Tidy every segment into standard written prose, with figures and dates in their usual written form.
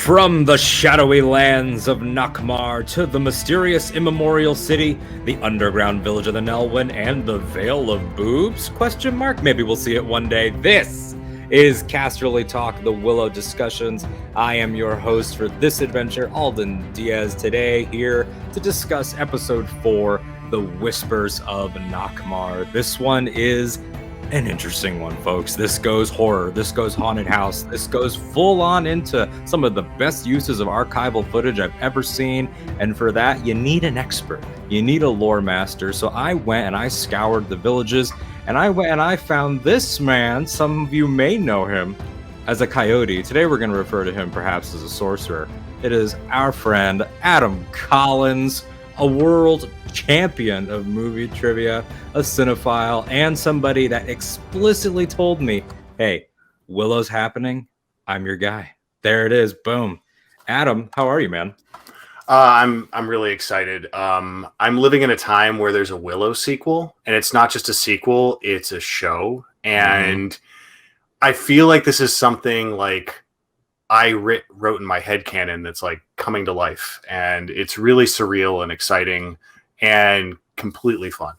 From the shadowy lands of Nakmar to the mysterious immemorial city, the underground village of the Nelwyn, and the Vale of Boobs? Question mark? Maybe we'll see it one day. This is Casterly Talk, the Willow Discussions. I am your host for this adventure, Alden Diaz, today here to discuss episode 4, The Whispers of Nakmar. This one is an interesting one, folks. This goes horror, this goes haunted house, this goes full on into some of the best uses of archival footage I've ever seen, and for that you need an expert, you need a lore master. So I went and I scoured the villages, and I went and I found this man. Some of you may know him as a coyote. Today we're going to refer to him perhaps as a sorcerer. It is our friend Adam Collins, a world champion of movie trivia, a cinephile, and somebody that explicitly told me, hey, Willow's happening, I'm your guy. There it is. Boom. Adam, how are you, man? I'm really excited. I'm living in a time where there's a Willow sequel, and it's not just a sequel, it's a show. And I feel like this is something like I wrote in my headcanon that's like coming to life, and it's really surreal and exciting and completely fun.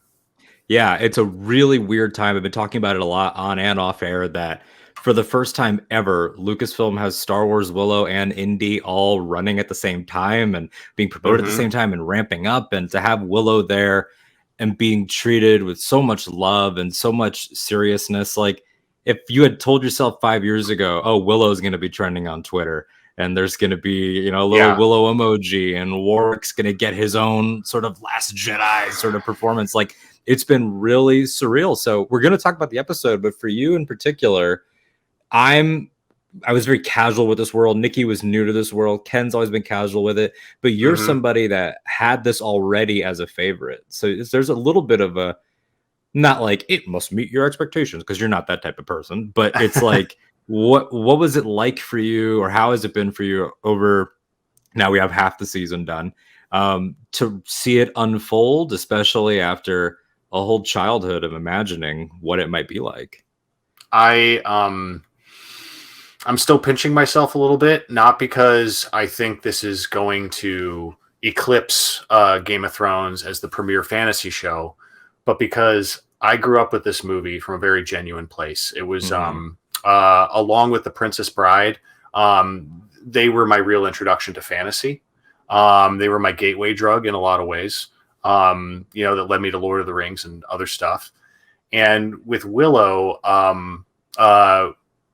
Yeah, it's a really weird time. I've been talking about it a lot on and off air that for the first time ever, Lucasfilm has Star Wars, Willow, and Indy all running at the same time and being promoted at the same time and ramping up. And to have Willow there and being treated with so much love and so much seriousness, like if you had told yourself 5 years ago, oh, Willow's going to be trending on Twitter, and there's going to be, a little Willow emoji, and Warwick's going to get his own sort of Last Jedi sort of performance. Like, it's been really surreal. So we're going to talk about the episode, but for you in particular, I was very casual with this world. Nikki was new to this world. Ken's always been casual with it, but you're somebody that had this already as a favorite. So there's a little bit of a, not like it must meet your expectations, because you're not that type of person, but it's like, what was it like for you, or how has it been for you over, now we have half the season done, to see it unfold, especially after a whole childhood of imagining what it might be like? I'm still pinching myself a little bit, not because I think this is going to eclipse Game of Thrones as the premier fantasy show, but because I grew up with this movie from a very genuine place. It was along with The Princess Bride, they were my real introduction to fantasy. They were my gateway drug in a lot of ways, that led me to Lord of the Rings and other stuff. And with Willow,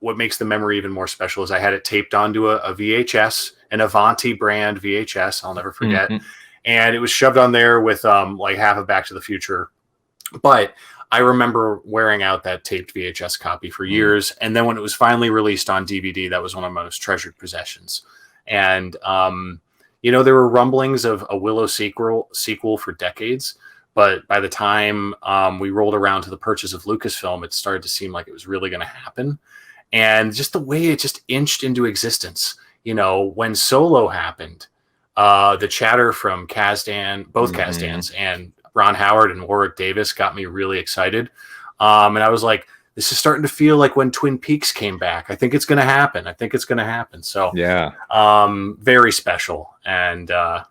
what makes the memory even more special is I had it taped onto a VHS, an Avanti brand VHS, I'll never forget. And it was shoved on there with like half of Back to the Future. But I remember wearing out that taped VHS copy for years. And then when it was finally released on DVD, that was one of my most treasured possessions. And, there were rumblings of a Willow sequel for decades. But by the time we rolled around to the purchase of Lucasfilm, it started to seem like it was really going to happen. And just the way it just inched into existence, when Solo happened, the chatter from Kazdan, both Kazdans, and Ron Howard and Warwick Davis got me really excited. And I was like, this is starting to feel like when Twin Peaks came back. I think it's going to happen. So yeah, very special. And I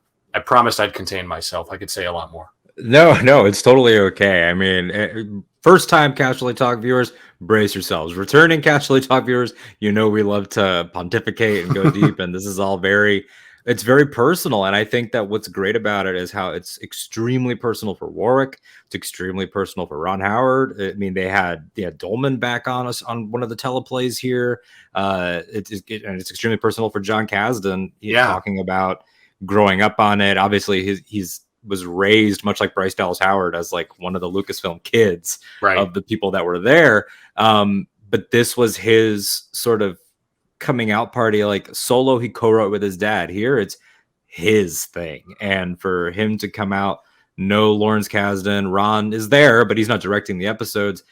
promised I'd contain myself. I could say a lot more. No, it's totally okay. I mean, first time Casually Talk viewers, brace yourselves. Returning Casually Talk viewers, we love to pontificate and go deep, and this is all it's very personal. And I think that what's great about it is how it's extremely personal for Warwick. It's extremely personal for Ron Howard. I mean, they had Dolman back on us on one of the teleplays here. It's extremely personal for John Kasdan. Talking about growing up on it. Obviously, he's was raised much like Bryce Dallas Howard as like one of the Lucasfilm kids of the people that were there. But this was his sort of coming out party. Like Solo, he co-wrote with his dad. Here it's his thing, and for him to come out, no Lawrence Kasdan. Ron is there, but he's not directing the episodes.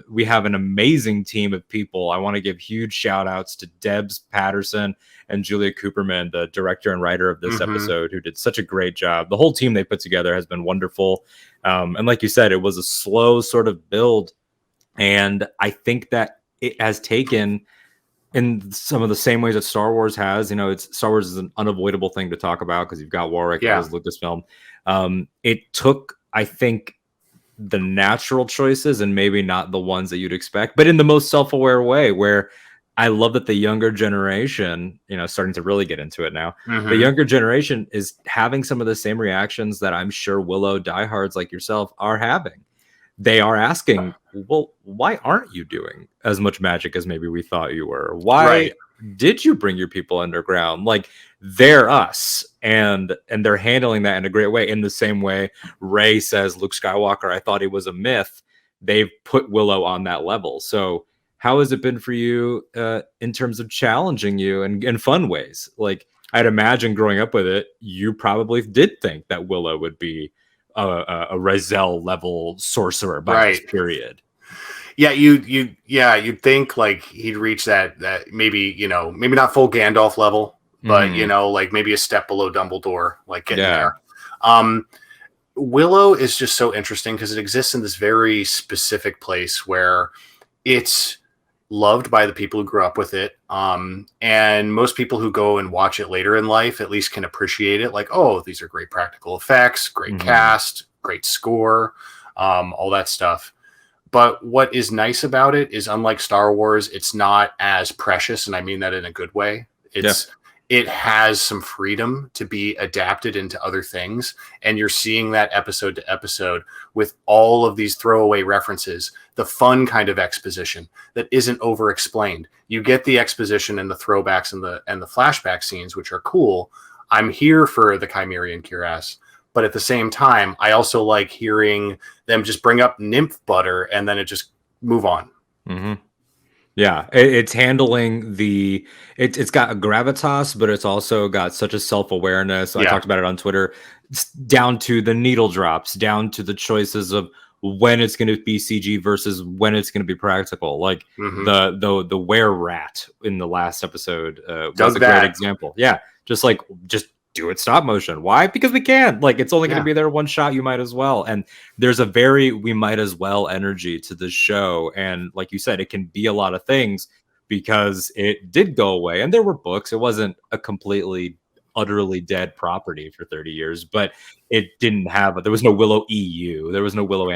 We have an amazing team of people. I want to give huge shout outs to Debs Patterson and Julia Cooperman, the director and writer of this episode, who did such a great job. The whole team they put together has been wonderful. And like you said, it was a slow sort of build. And I think that it has taken in some of the same ways that Star Wars has. You know, it's Star Wars is an unavoidable thing to talk about because you've got Warwick as Lucasfilm. It took, I think, the natural choices and maybe not the ones that you'd expect, but in the most self-aware way, where I love that the younger generation, you know, starting to really get into it now. The younger generation is having some of the same reactions that I'm sure Willow diehards like yourself are having. They are asking, well, why aren't you doing as much magic as maybe we thought you were? Why did you bring your people underground? Like, they're us, and they're handling that in a great way. In the same way Rey says, Luke Skywalker, I thought he was a myth. They've put Willow on that level. So how has it been for you in terms of challenging you in fun ways? Like, I'd imagine growing up with it, you probably did think that Willow would be a Razel level sorcerer by this period. Yeah, you'd think like he'd reach that maybe, you know, maybe not full Gandalf level, but you know, like maybe a step below Dumbledore, like getting there. Willow is just so interesting because it exists in this very specific place where it's loved by the people who grew up with it. And most people who go and watch it later in life at least can appreciate it. Like, oh, these are great practical effects, great cast, great score, all that stuff. But what is nice about it is, unlike Star Wars, it's not as precious. And I mean that in a good way. It has some freedom to be adapted into other things. And you're seeing that episode to episode with all of these throwaway references, the fun kind of exposition that isn't over explained. You get the exposition and the throwbacks and the flashback scenes, which are cool. I'm here for the Chimerian cuirass. But at the same time, I also like hearing them just bring up nymph butter and then it just move on. Yeah, it's handling it's got a gravitas, but it's also got such a self-awareness. I talked about it on Twitter, down to the needle drops, down to the choices of when it's going to be CG versus when it's going to be practical. Like the were rat in the last episode was a great example. Yeah, just do it stop motion. Why? Because we can. Like, it's only going to be there one shot. You might as well. And there's a very we might as well energy to the show. And like you said, it can be a lot of things because it did go away. And there were books. It wasn't a completely, utterly dead property for 30 years, but it didn't have, there was no Willow EU. There was no Willow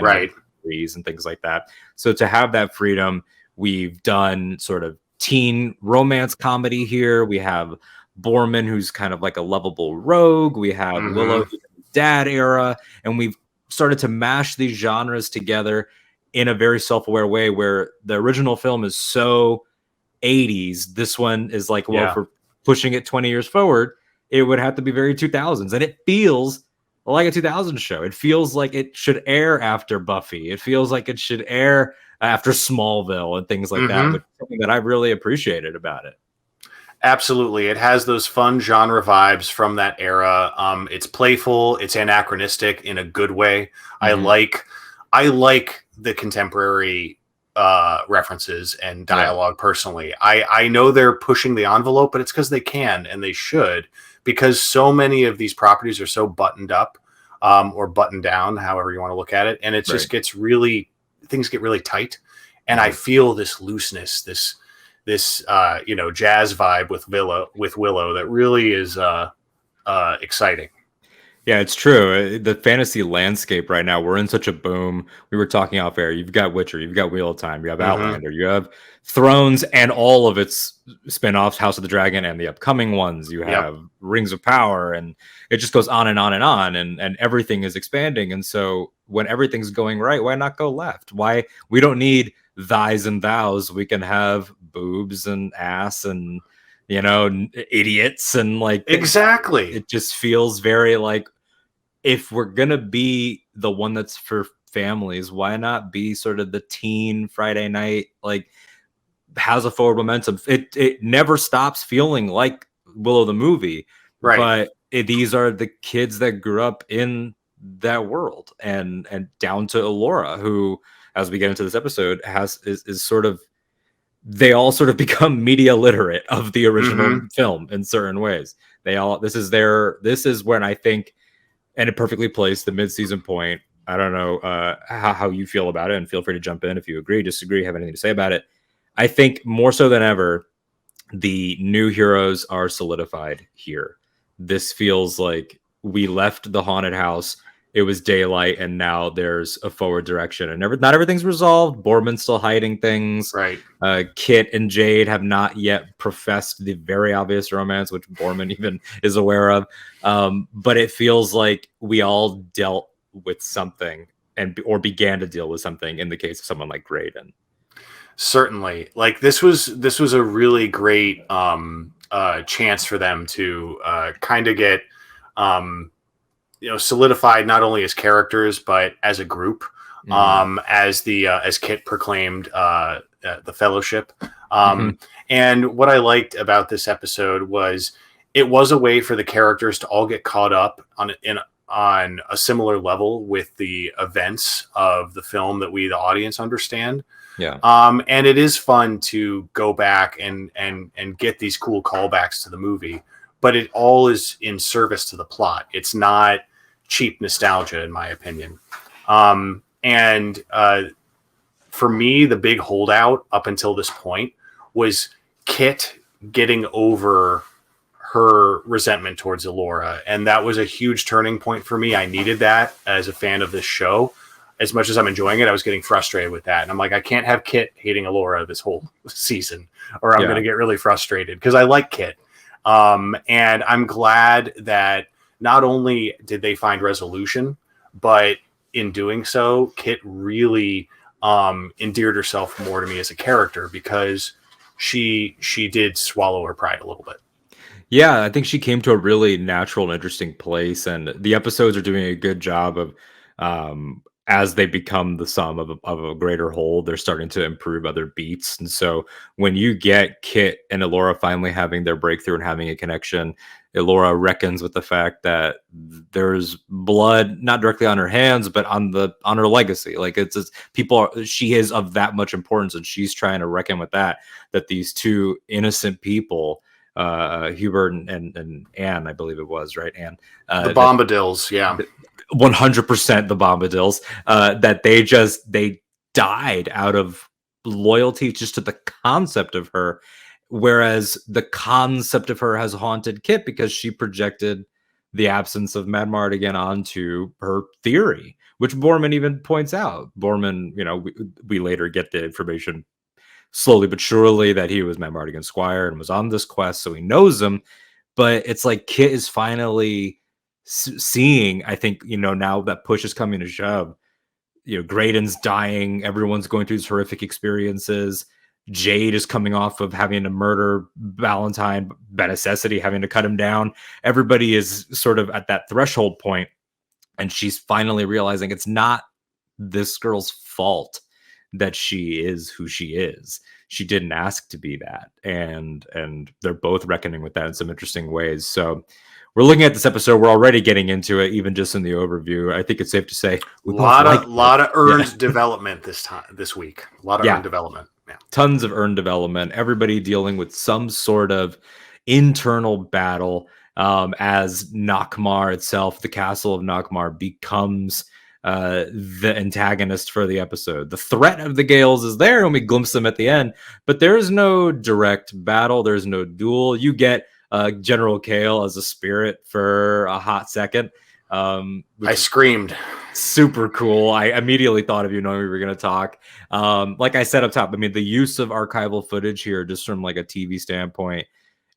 series and things like that. So to have that freedom, we've done sort of teen romance comedy here. We have Borman, who's kind of like a lovable rogue. We have Willow, dad era, and we've started to mash these genres together in a very self-aware way where the original film is so 80s. This one is like, well, for pushing it 20 years forward, it would have to be very 2000s. And it feels like a 2000s show. It feels like it should air after Buffy. It feels like it should air after Smallville and things like that, which is something that I really appreciated about it. Absolutely. It has those fun genre vibes from that era. It's playful. It's anachronistic in a good way. I like the contemporary references and dialogue personally. I know they're pushing the envelope, but it's because they can and they should, because so many of these properties are so buttoned up or buttoned down, however you want to look at it. And it just gets really, things get really tight. And I feel this looseness, this jazz vibe with Willow that really is exciting. Yeah, it's true. The fantasy landscape right now, we're in such a boom. We were talking off air. You've got Witcher, you've got Wheel of Time, you have Outlander, you have Thrones and all of its spin-offs, House of the Dragon and the upcoming ones. You have Rings of Power, and it just goes on and on and on, and everything is expanding. And so when everything's going right, why not go left? Why we don't need thys and thous. We can have boobs and ass and idiots and like exactly. It just feels very like, if we're gonna be the one that's for families, why not be sort of the teen Friday night, like has a forward momentum. It never stops feeling like Willow the movie, but these are the kids that grew up in that world, and down to Elora, who, as we get into this episode, is sort of, they all sort of become media literate of the original film in certain ways. This is when I think, and it perfectly placed the mid-season point. I don't know how you feel about it, and feel free to jump in if you agree, disagree, have anything to say about it. I think more so than ever, the new heroes are solidified here. This feels like we left the haunted house. It was daylight, and now there's a forward direction, and not everything's resolved. Boorman's still hiding things. Right. Kit and Jade have not yet professed the very obvious romance, which Boorman even is aware of. But it feels like we all dealt with something, or began to deal with something in the case of someone like Graydon. Certainly, like this was a really great chance for them to kind of get solidified not only as characters but as a group. As Kit proclaimed the Fellowship. And what I liked about this episode was it was a way for the characters to all get caught up on a similar level with the events of the film that we, the audience, understand. Yeah. And it is fun to go back and get these cool callbacks to the movie, but it all is in service to the plot. It's not cheap nostalgia, in my opinion. For me, the big holdout up until this point was Kit getting over her resentment towards Elora. And that was a huge turning point for me. I needed that as a fan of this show. As much as I'm enjoying it, I was getting frustrated with that. And I'm like, I can't have Kit hating Elora this whole season, or I'm going to get really frustrated, because I like Kit. And I'm glad that not only did they find resolution, but in doing so, Kit really endeared herself more to me as a character, because she did swallow her pride a little bit. Yeah, I think she came to a really natural and interesting place, and the episodes are doing a good job of, as they become the sum of a greater whole, they're starting to improve other beats. And so when you get Kit and Elora finally having their breakthrough and having a connection, Elora reckons with the fact that there's blood not directly on her hands, but on her legacy. Like she is of that much importance, and she's trying to reckon with that these two innocent people, Hubert and Anne, I believe it was, right? Anne, the Bombadils, yeah. 100% the Bombadils, that they died out of loyalty just to the concept of her, whereas the concept of her has haunted Kit because she projected the absence of Madmartigan onto her theory, which Boorman even points out. Boorman, we later get the information slowly but surely that he was Madmartigan's squire and was on this quest, so he knows him. But it's like Kit is finally seeing, I think, now that push is coming to shove, Graydon's dying, everyone's going through these horrific experiences. Jade is coming off of having to murder Valentine by necessity, having to cut him down. Everybody is sort of at that threshold point, and she's finally realizing it's not this girl's fault that she is who she is. She didn't ask to be that, and they're both reckoning with that in some interesting ways. So we're looking at this episode. We're already getting into it, even just in the overview. I think it's safe to say a lot of earned development this week. A lot of earned development. Yeah. Tons of earned development. Everybody dealing with some sort of internal battle, as Nockmaar itself, the castle of Nockmaar, becomes the antagonist for the episode. The threat of the Gales is there, and we glimpse them at the end, but there is no direct battle. There's no duel. You get General Kale as a spirit for a hot second. I screamed. Super cool. I immediately thought of you knowing we were going to talk. Like I said up top, I mean, the use of archival footage here, just from like a TV standpoint,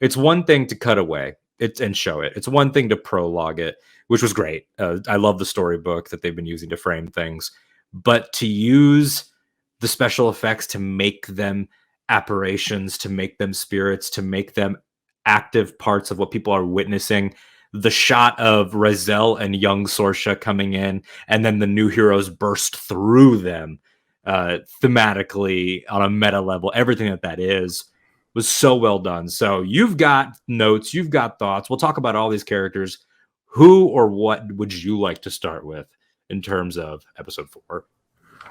it's one thing to cut away and show it. It's one thing to prologue it, which was great. I love the storybook that they've been using to frame things, but to use the special effects to make them apparitions, to make them spirits, to make them active parts of what people are witnessing. The shot of Razel and young Sorsha coming in, and then the new heroes burst through them, thematically on a meta level, everything that is was so well done. So you've got notes, you've got thoughts. We'll talk about all these characters. Who or what would you like to start with in terms of episode 4?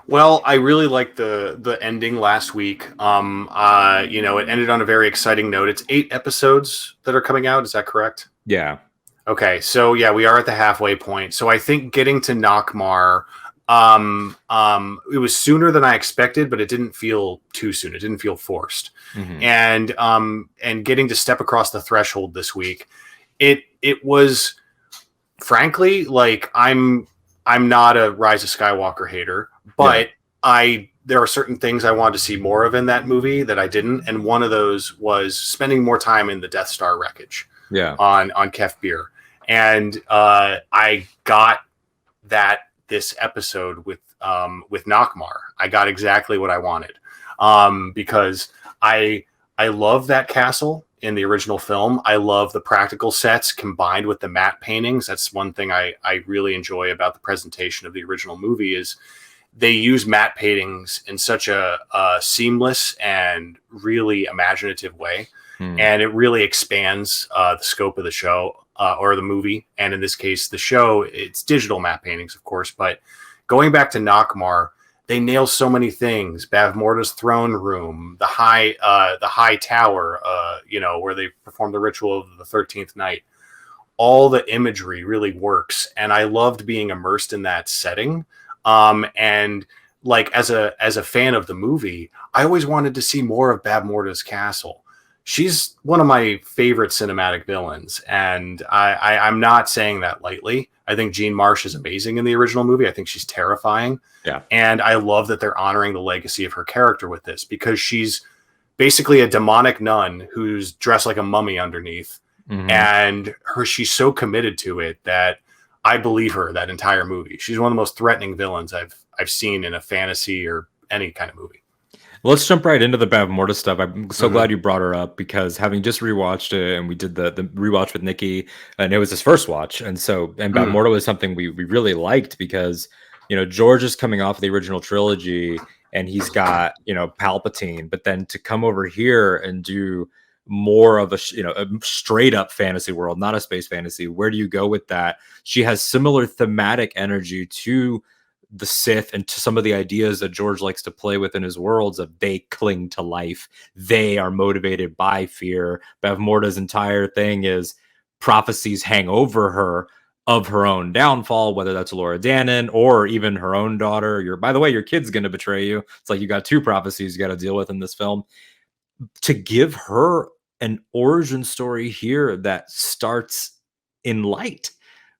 Well, I really liked the ending last week. It ended on a very exciting note. It's 8 episodes that are coming out. Is that correct? Yeah. Okay. So yeah, we are at the halfway point. So I think getting to Nockmaar it was sooner than I expected, but it didn't feel too soon. It didn't feel forced. Mm-hmm. And getting to step across the threshold this week, it was frankly like I'm not a Rise of Skywalker hater, but there are certain things I wanted to see more of in that movie that I didn't, and one of those was spending more time in the Death Star wreckage. On Kef Bir, and I got that this episode with Nockmaar. I got exactly what I wanted, because I love that castle in the original film. I love the practical sets combined with the matte paintings. That's one thing I really enjoy about the presentation of the original movie is they use matte paintings in such a seamless and really imaginative way. And it really expands the scope of the show or the movie. And in this case, the show, it's digital matte paintings, of course. But going back to Nockmaar, they nail so many things. Bavmorda's throne room, the high tower, where they perform the ritual of the 13th night. All the imagery really works. And I loved being immersed in that setting. And like as a fan of the movie, I always wanted to see more of Bavmorda's castle. She's one of my favorite cinematic villains, and I'm not saying that lightly. I think Jean Marsh is amazing in the original movie. I think she's terrifying. Yeah. And I love that they're honoring the legacy of her character with this, because she's basically a demonic nun who's dressed like a mummy underneath. Mm-hmm. And she's so committed to it that I believe her that entire movie. She's one of the most threatening villains I've seen in a fantasy or any kind of movie. Let's jump right into the Bavmorda stuff. I'm so glad you brought her up, because having just rewatched it, and we did the rewatch with Nikki, and it was his first watch. And Bavmorda was something we really liked, because, George is coming off the original trilogy and he's got, Palpatine, but then to come over here and do more of a straight up fantasy world, not a space fantasy. Where do you go with that? She has similar thematic energy to the Sith and to some of the ideas that George likes to play with in his worlds of they cling to life. They are motivated by fear. Bavmorda's entire thing is prophecies hang over her of her own downfall, whether that's Laura Dannon or even her own daughter. By the way, your kid's going to betray you. It's like you got two prophecies you got to deal with in this film. To give her an origin story here that starts in light,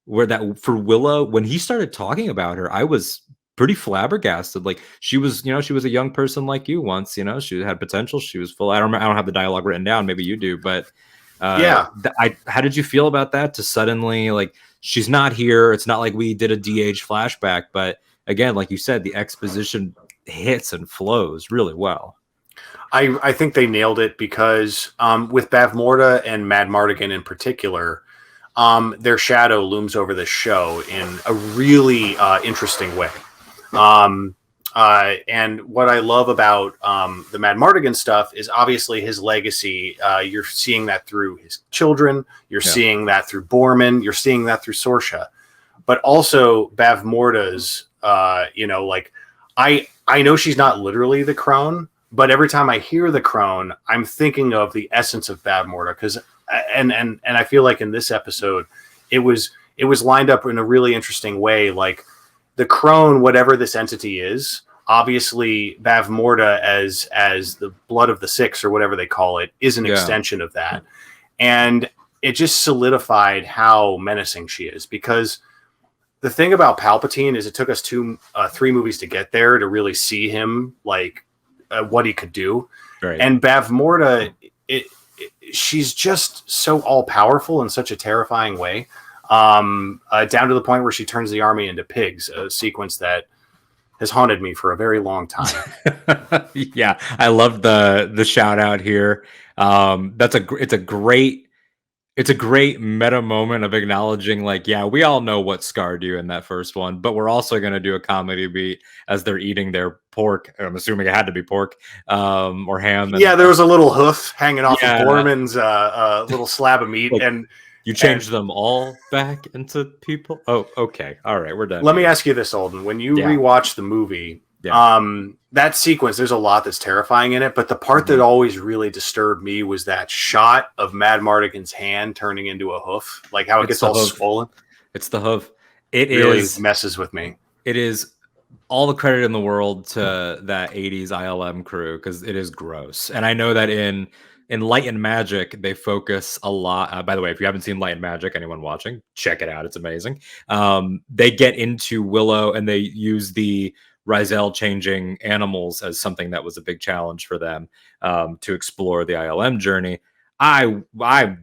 where that for Willow, when he started talking about her, I was pretty flabbergasted. Like she was a young person like you once, she had potential. She was full. I don't have the dialogue written down. Maybe you do, but how did you feel about that? To suddenly, like, she's not here. It's not like we did a DH flashback, but again, like you said, the exposition hits and flows really well. I think they nailed it, because with Bavmorda and Madmartigan in particular, their shadow looms over the show in a really interesting way. And what I love about the Madmartigan stuff is obviously his legacy. You're seeing that through his children. You're seeing that through Borman. You're seeing that through Sorsha. But also Bavmorda's, I know she's not literally the crone, but every time I hear the crone, I'm thinking of the essence of Bavmorda, because and I feel like in this episode, it was lined up in a really interesting way. Like the crone, whatever this entity is, obviously Bavmorda as the blood of the six or whatever they call it is an extension of that, and it just solidified how menacing she is. Because the thing about Palpatine is it took us 3 movies to get there to really see him what he could do. Right. And Bavmorda, she's just so all powerful in such a terrifying way, down to the point where she turns the army into pigs, a sequence that has haunted me for a very long time. Yeah, I love the shout out here. It's a great meta moment of acknowledging, like, yeah, we all know what scarred you in that first one, but we're also going to do a comedy beat as they're eating their pork. I'm assuming it had to be pork or ham. There was a little hoof hanging off of Borman's little slab of meat. And you changed them all back into people? Oh, okay. All right, we're done. Let me ask you this, Alden. When you rewatch the movie, that sequence, there's a lot that's terrifying in it, but the part that always really disturbed me was that shot of Madmartigan's hand turning into a hoof, like how it gets all swollen. It's the hoof. It really messes with me. It is all the credit in the world to that 80s ILM crew because it is gross. And I know that in Light and Magic, they focus a lot. By the way, if you haven't seen Light and Magic, anyone watching, check it out. It's amazing. They get into Willow and they use the Rizal changing animals as something that was a big challenge for them to explore the ILM journey. I'm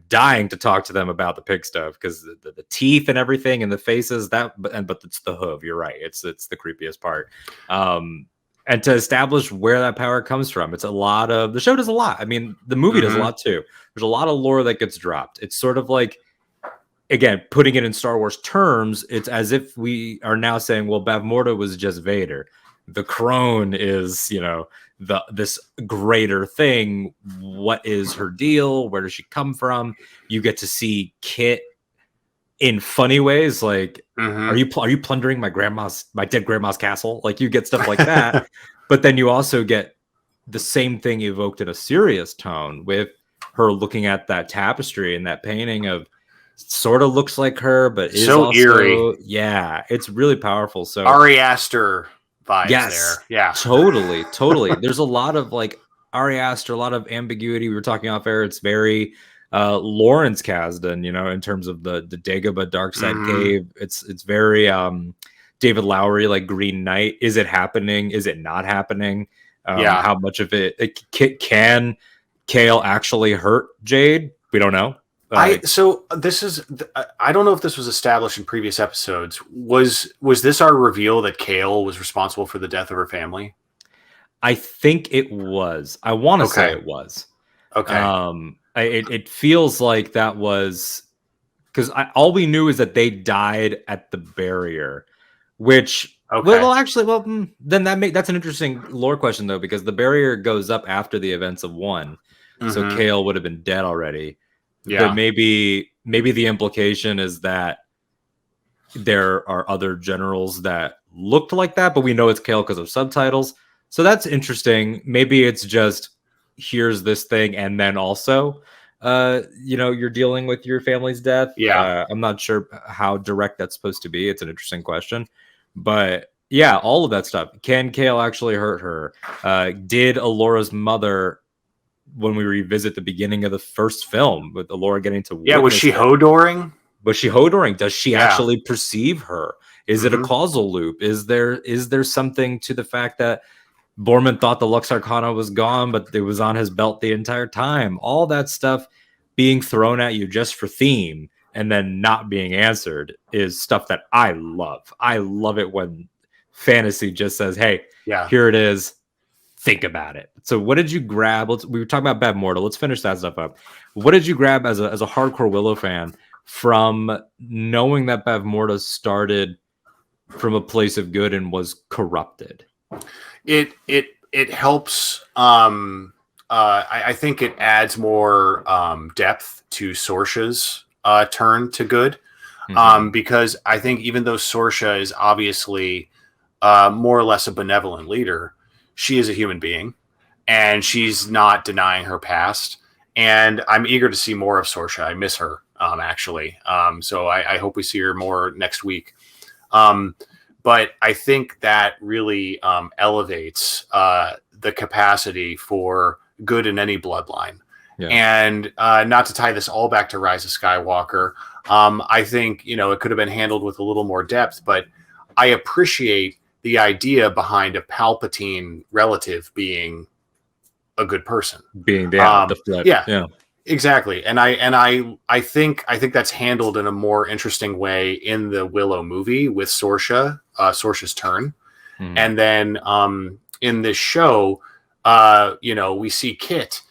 dying to talk to them about the pig stuff because the teeth and everything and the faces but it's the hoof. You're right. It's the creepiest part. And to establish where that power comes from, it's a lot of the show does a lot. I mean, the movie does a lot too. There's a lot of lore that gets dropped. It's sort of like, again, putting it in Star Wars terms, it's as if we are now saying, well, Bavmorda was just Vader. The crone is, this greater thing. What is her deal? Where does she come from? You get to see Kit in funny ways, like are you plundering my dead grandma's castle? Like you get stuff like that. But then you also get the same thing evoked in a serious tone with her looking at that tapestry and that painting of sort of looks like her, but is so also eerie. Yeah, it's really powerful. So Ari Aster vibes there. Yeah, totally. There's a lot of like Ari Aster, a lot of ambiguity. We were talking off air. It's very Lawrence Kasdan, in terms of the Dagobah Dark Side Cave. It's very David Lowery, like Green Knight. Is it happening? Is it not happening? How much of it can Kale actually hurt Jade? We don't know. I don't know if this was established in previous episodes. Was this our reveal that Kale was responsible for the death of her family? I think it was. I want to say it was. Okay. It feels like that was because all we knew is that they died at the barrier, which then that's an interesting lore question though, because the barrier goes up after the events of 1, so Kale would have been dead already. Yeah, but maybe the implication is that there are other generals that looked like that, but we know it's Kale because of subtitles. So that's interesting. Maybe it's just here's this thing, and then also, you're dealing with your family's death. Yeah, I'm not sure how direct that's supposed to be. It's an interesting question, but yeah, all of that stuff. Can Kale actually hurt her? Did Alora's mother, when we revisit the beginning of the first film with Alora getting to was she Hodoring? Was she Hodoring? Does she actually perceive her? Is it a causal loop? Is there something to the fact that Borman thought the Lux Arcana was gone, but it was on his belt the entire time? All that stuff being thrown at you just for theme and then not being answered is stuff that I love. I love it when fantasy just says, hey, here it is. Think about it. So what did you grab? We were talking about Bavmorda. Let's finish that stuff up. What did you grab as a hardcore Willow fan from knowing that Bavmorda started from a place of good and was corrupted? It helps. I think it adds more depth to Sorsha's turn to good, because I think even though Sorsha is obviously more or less a benevolent leader, she is a human being, and she's not denying her past. And I'm eager to see more of Sorsha. I miss her, actually. So I hope we see her more next week. But I think that really elevates the capacity for good in any bloodline. Yeah. And not to tie this all back to Rise of Skywalker, I think, it could have been handled with a little more depth, but I appreciate the idea behind a Palpatine relative being a good person, being the flip. Yeah, exactly. And I think that's handled in a more interesting way in the Willow movie with Sorsha's turn. And then in this show, we see Kit,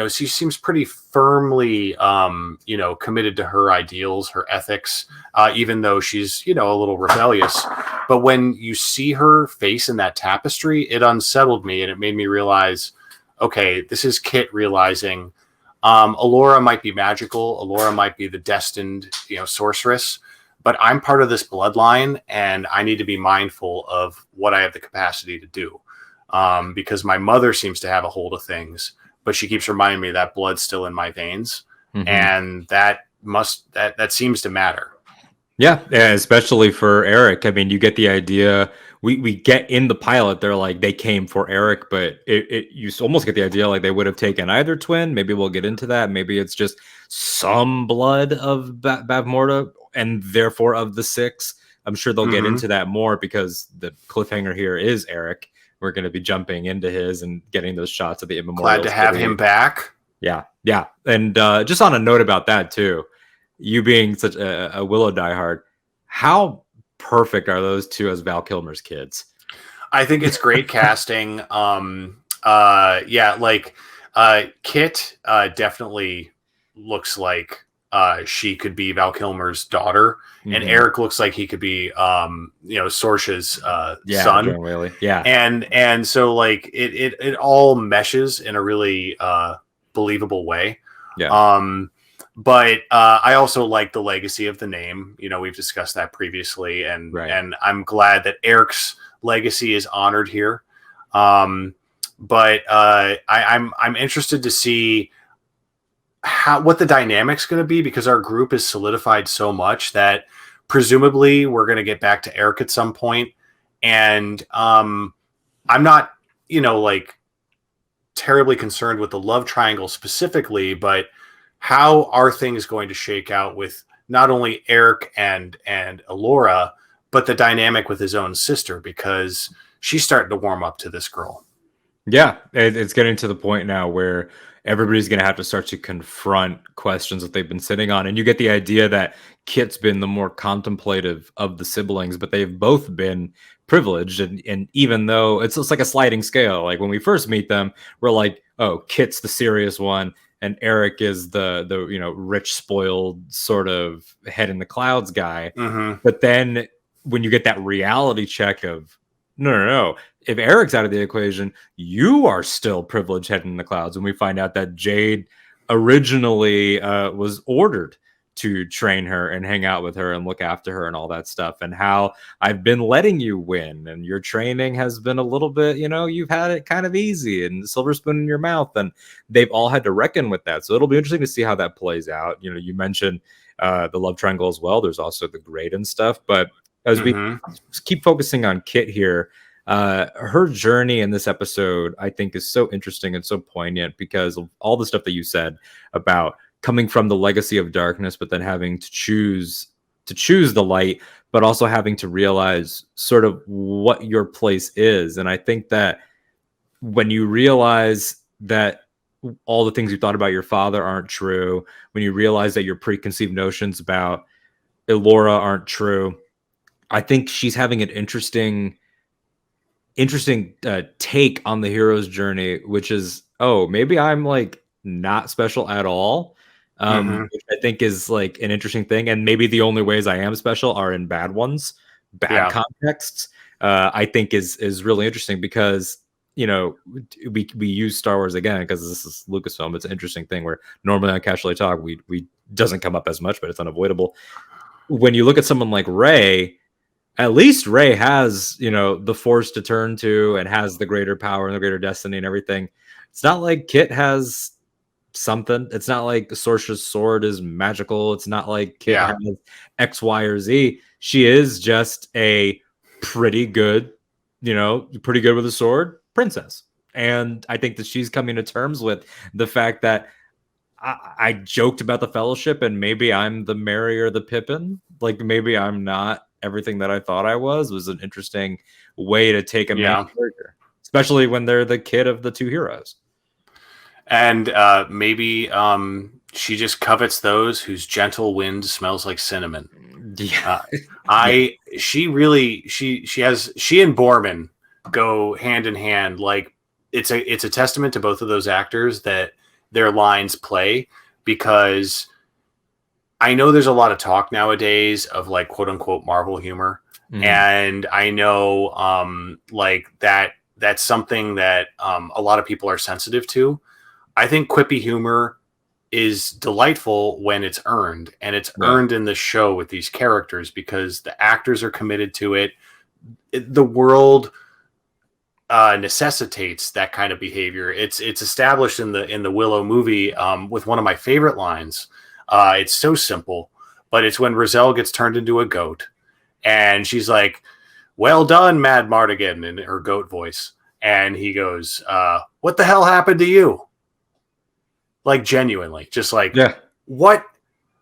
she seems pretty firmly, committed to her ideals, her ethics, even though she's, a little rebellious. But when you see her face in that tapestry, it unsettled me, and it made me realize, okay, this is Kit realizing Alora might be magical. Alora might be the destined, sorceress, but I'm part of this bloodline, and I need to be mindful of what I have the capacity to do, because my mother seems to have a hold of things, but she keeps reminding me that blood's still in my veins, and that seems to matter. Yeah, especially for Eric. I mean, you get the idea we get in the pilot, they're like they came for Eric, but you almost get the idea like they would have taken either twin. Maybe we'll get into that. Maybe it's just some blood of Bavmorda and therefore of the six. I'm sure they'll get into that more because the cliffhanger here is Eric. We're going to be jumping into his and getting those shots of the immemorial. Glad to have him back. Yeah. And just on a note about that too, you being such a Willow diehard, how perfect are those two as Val Kilmer's kids? I think it's great casting. Kit definitely looks like she could be Val Kilmer's daughter, and Eric looks like he could be Sorsha's son. John Whaley. Yeah. And so like it all meshes in a really believable way. Yeah. But I also like the legacy of the name. We've discussed that previously, and I'm glad that Eric's legacy is honored here. I'm interested to see what the dynamic's going to be, because our group is solidified so much that presumably we're going to get back to Eric at some point. And I'm not, terribly concerned with the love triangle specifically, but how are things going to shake out with not only Eric and Elora, but the dynamic with his own sister, because she's starting to warm up to this girl. Yeah, it's getting to the point now where everybody's going to have to start to confront questions that they've been sitting on. And you get the idea that Kit's been the more contemplative of the siblings, but they've both been privileged. And even though it's like a sliding scale, like when we first meet them, we're like, oh, Kit's the serious one, and Eric is the rich, spoiled sort of head in the clouds guy. But then when you get that reality check of no, if Eric's out of the equation, you are still privileged head in the clouds. And we find out that Jade originally was ordered to train her and hang out with her and look after her and all that stuff, and how I've been letting you win, and your training has been a little bit, you've had it kind of easy and silver spoon in your mouth, and they've all had to reckon with that. So it'll be interesting to see how that plays out. You mentioned the love triangle as well. There's also the Graydon stuff, but as we keep focusing on Kit here, her journey in this episode, I think, is so interesting and so poignant because of all the stuff that you said about coming from the legacy of darkness, but then having to choose the light, but also having to realize sort of what your place is. And I think that when you realize that all the things you thought about your father aren't true, when you realize that your preconceived notions about Elora aren't true, I think she's having an interesting take on the hero's journey, which is, oh, maybe I'm like not special at all. Which I think is like an interesting thing. And maybe the only ways I am special are in bad contexts. I think is really interesting because, we use Star Wars again, because this is Lucasfilm. It's an interesting thing where normally on Casually Talk, we doesn't come up as much, but it's unavoidable. When you look at someone like Rey, at least Rey has, the Force to turn to and has the greater power and the greater destiny and everything. It's not like Kit has something. It's not like Sorsha's sword is magical. It's not like Kit has X, Y, or Z. She is just a pretty good with a sword princess. And I think that she's coming to terms with the fact that I joked about the Fellowship, and maybe I'm the Merry or the Pippin. Like maybe I'm not everything that I thought I was an interesting way to take a main character, especially when they're the kid of the two heroes. And maybe she just covets those whose gentle wind smells like cinnamon. Yeah. She and Borman go hand in hand. Like it's a testament to both of those actors that their lines play, because I know there's a lot of talk nowadays of like quote unquote Marvel humor. And I know like that's something that a lot of people are sensitive to. I think quippy humor is delightful when it's earned, and it's earned in the show with these characters because the actors are committed to it. The world necessitates that kind of behavior. It's established in the Willow movie with one of my favorite lines. It's so simple, but it's when Roselle gets turned into a goat, and she's like, "Well done, Mad Mardigan," in her goat voice. And he goes, "What the hell happened to you?" Like, genuinely, just like, Yeah. what?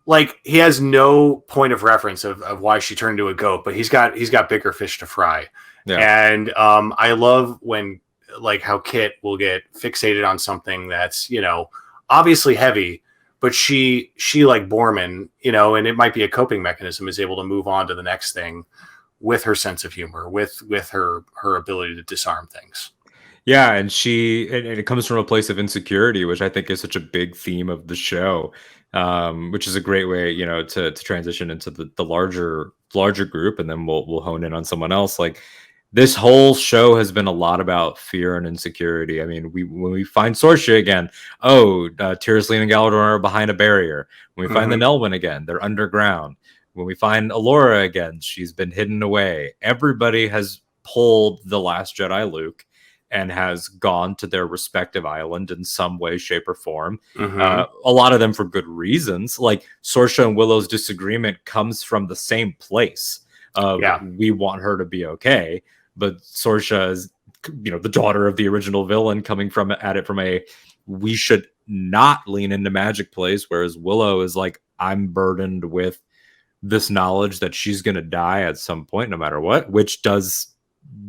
Like, he has no point of reference of why she turned into a goat, but he's got bigger fish to fry. Yeah. And I love when, like, how Kit will get fixated on something that's, you know, obviously heavy, but she like Borman, you know, and it might be a coping mechanism, is able to move on to the next thing with her sense of humor, with her ability to disarm things. Yeah, and and it comes from a place of insecurity, which I think is such a big theme of the show, which is a great way, you know, to transition into the larger group, and then we'll hone in on someone else. Like this whole show has been a lot about fear and insecurity. I mean, when we find Sorsha again, Tyrosine and Galador are behind a barrier. When we find the Nelwyn again, they're underground. When we find Alora again, she's been hidden away. Everybody has pulled the Last Jedi Luke and has gone to their respective island in some way, shape, or form. A lot of them for good reasons. Like Sorsha and Willow's disagreement comes from the same place of we want her to be okay, but Sorsha is, you know, the daughter of the original villain, coming from at it from a we should not lean into magic place, whereas Willow is like, I'm burdened with this knowledge that she's going to die at some point, no matter what, which does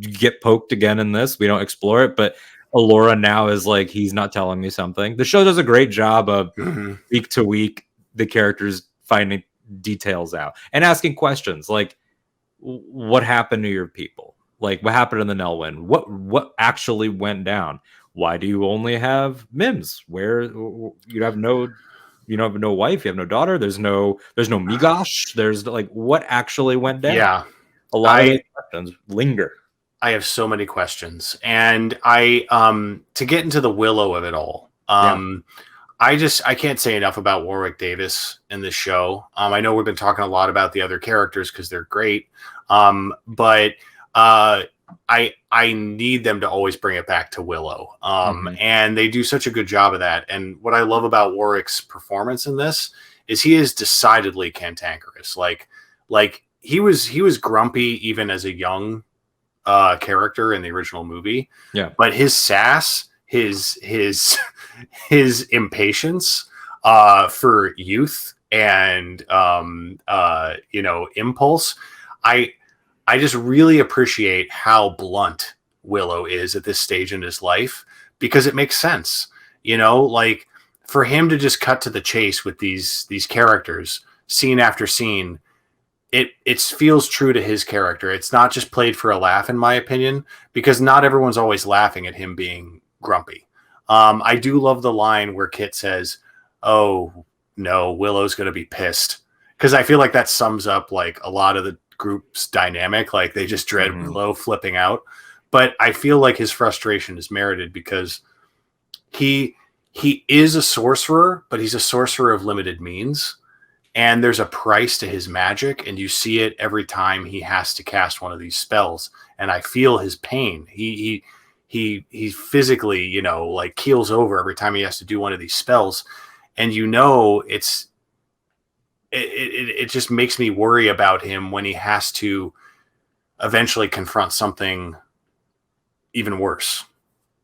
get poked again in this. We don't explore it, but Alora now is like, he's not telling me something. The show does a great job of week to week the characters finding details out and asking questions like, what happened to your people? Like, what happened in the Nelwyn? What actually went down? Why do you only have Mims? Where you have no wife, you have no daughter, there's no Migosh, there's like, what actually went down? Yeah, a lot of these questions linger. I have so many questions, and I to get into the Willow of it all. I can't say enough about Warwick Davis in this show. I know we've been talking a lot about the other characters because they're great, but I need them to always bring it back to Willow, and they do such a good job of that. And what I love about Warwick's performance in this is he is decidedly cantankerous. Like he was grumpy even as a young character in the original movie. Yeah. But his sass, his impatience for youth and impulse, I just really appreciate how blunt Willow is at this stage in his life, because it makes sense. You know, like for him to just cut to the chase with these characters scene after scene, it feels true to his character. It's not just played for a laugh, in my opinion, because not everyone's always laughing at him being grumpy. I do love the line where Kit says, "Oh no, Willow's going to be pissed," because I feel like that sums up like a lot of the group's dynamic. Like they just dread Willow flipping out, but I feel like his frustration is merited because he is a sorcerer, but he's a sorcerer of limited means. And there's a price to his magic, and you see it every time he has to cast one of these spells. And I feel his pain. He physically, you know, like keels over every time he has to do one of these spells. And you know, it just makes me worry about him when he has to eventually confront something even worse.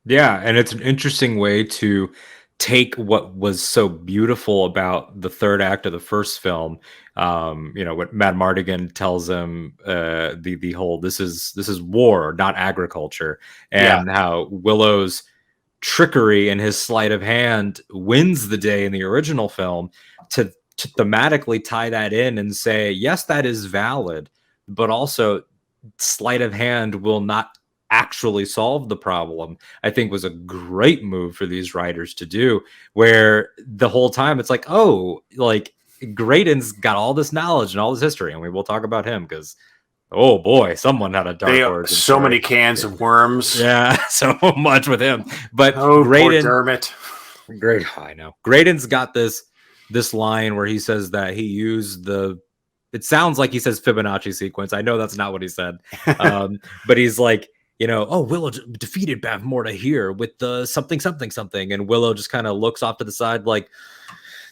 Yeah, and it's an interesting way to take what was so beautiful about the third act of the first film. What Mad Mardigan tells him, the whole this is war, not agriculture, and how Willow's trickery and his sleight of hand wins the day in the original film, to thematically tie that in and say, yes, that is valid, but also sleight of hand will not actually solve the problem. I think was a great move for these writers to do, where the whole time it's like, oh, like Graydon's got all this knowledge and all this history, and we will talk about him because, oh boy, someone had a dark origin. So many cans of worms. Yeah, so much with him. But Graydon, poor Dermot. Great, I know. Graydon's got this line where he says that he used it sounds like he says Fibonacci sequence. I know that's not what he said. But he's like, Willow defeated Bavmorda here with the something. And Willow just kind of looks off to the side like,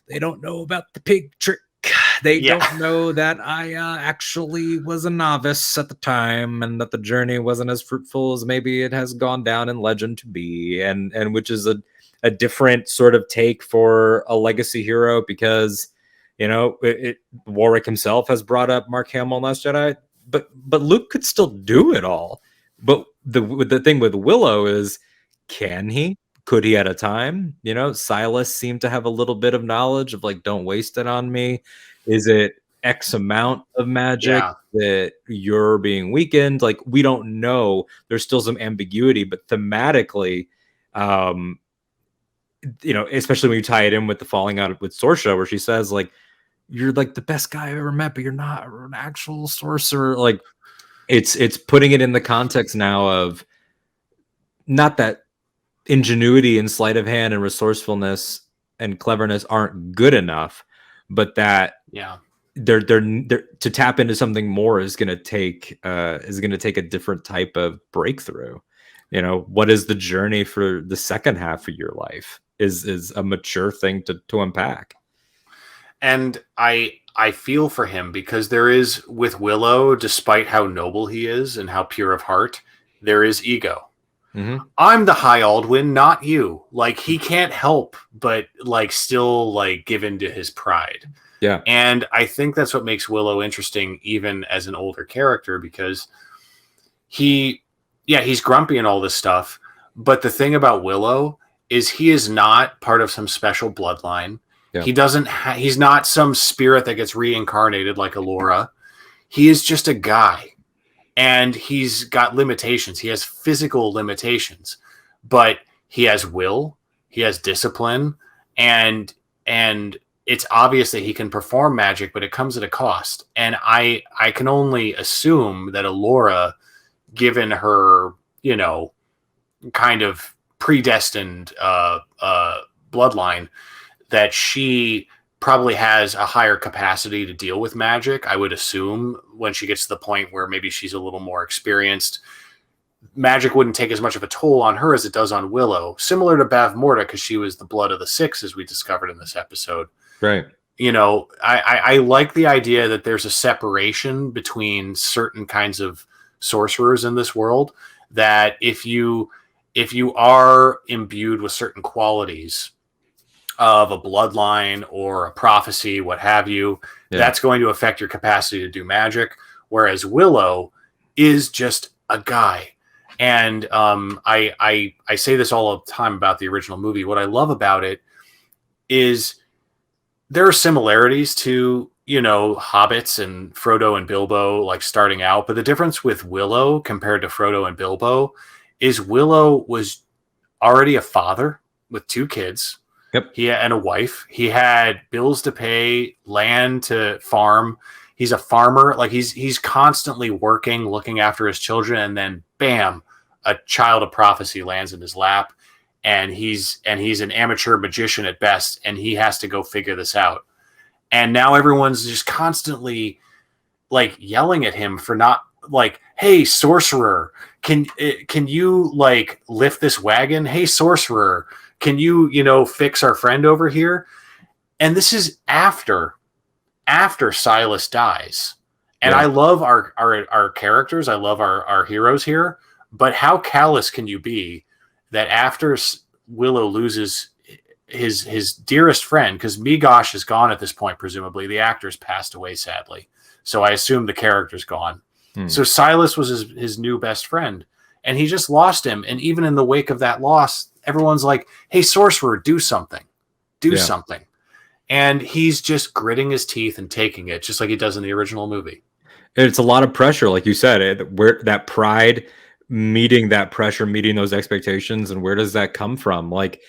they don't know about the pig trick. they Yeah. don't know that I actually was a novice at the time, and that the journey wasn't as fruitful as maybe it has gone down in legend to be, and which is a different sort of take for a legacy hero, because Warwick himself has brought up Mark Hamill in Last Jedi, but Luke could still do it all. But the thing with Willow is, can he? Could he at a time? Silas seemed to have a little bit of knowledge of like, don't waste it on me. Is it X amount of magic that you're being weakened? Like, we don't know. There's still some ambiguity, but thematically, especially when you tie it in with the falling out with Sorsha, where she says like, you're like the best guy I've ever met, but you're not an actual sorcerer. Like, it's putting it in the context now of not that ingenuity and sleight of hand and resourcefulness and cleverness aren't good enough, but that they're to tap into something more is going to take a different type of breakthrough. What is the journey for the second half of your life is a mature thing to unpack. And I feel for him, because there is, with Willow, despite how noble he is and how pure of heart, there is ego. Mm-hmm. I'm the High Aldwin, not you. Like, he can't help but like still like give in to his pride. Yeah. And I think that's what makes Willow interesting, even as an older character, because he's grumpy and all this stuff. But the thing about Willow is he is not part of some special bloodline. Yeah. He's not some spirit that gets reincarnated like Allura. He is just a guy. And he's got limitations. He has physical limitations, but he has will, he has discipline, and it's obvious that he can perform magic, but it comes at a cost. And I can only assume that Allura, given her, kind of predestined bloodline, that she probably has a higher capacity to deal with magic. I would assume when she gets to the point where maybe she's a little more experienced, magic wouldn't take as much of a toll on her as it does on Willow, similar to Bavmorda, because she was the blood of the Six, as we discovered in this episode. Right. I like the idea that there's a separation between certain kinds of sorcerers in this world, that if you are imbued with certain qualities of a bloodline or a prophecy, what have you, that's going to affect your capacity to do magic. Whereas Willow is just a guy. And I say this all the time about the original movie. What I love about it is there are similarities to, hobbits and Frodo and Bilbo, like starting out. But the difference with Willow compared to Frodo and Bilbo is Willow was already a father with 2 kids. Yep. He and a wife. He had bills to pay, land to farm. He's a farmer. Like, he's constantly working, looking after his children, and then bam, a child of prophecy lands in his lap, and he's an amateur magician at best, and he has to go figure this out. And now everyone's just constantly like yelling at him for not, like, hey, sorcerer, can you like lift this wagon? Hey, sorcerer, can you, fix our friend over here? And this is after Silas dies. And I love our characters. I love our heroes here. But how callous can you be that after Willow loses his dearest friend, because Migosh is gone at this point, presumably. The actor's passed away, sadly. So I assume the character's gone. So Silas was his new best friend. And he just lost him. And even in the wake of that loss, everyone's like, hey, sorcerer, do something. Do something. And he's just gritting his teeth and taking it, just like he does in the original movie. It's a lot of pressure, like you said, where that pride meeting that pressure, meeting those expectations, and where does that come from? Like,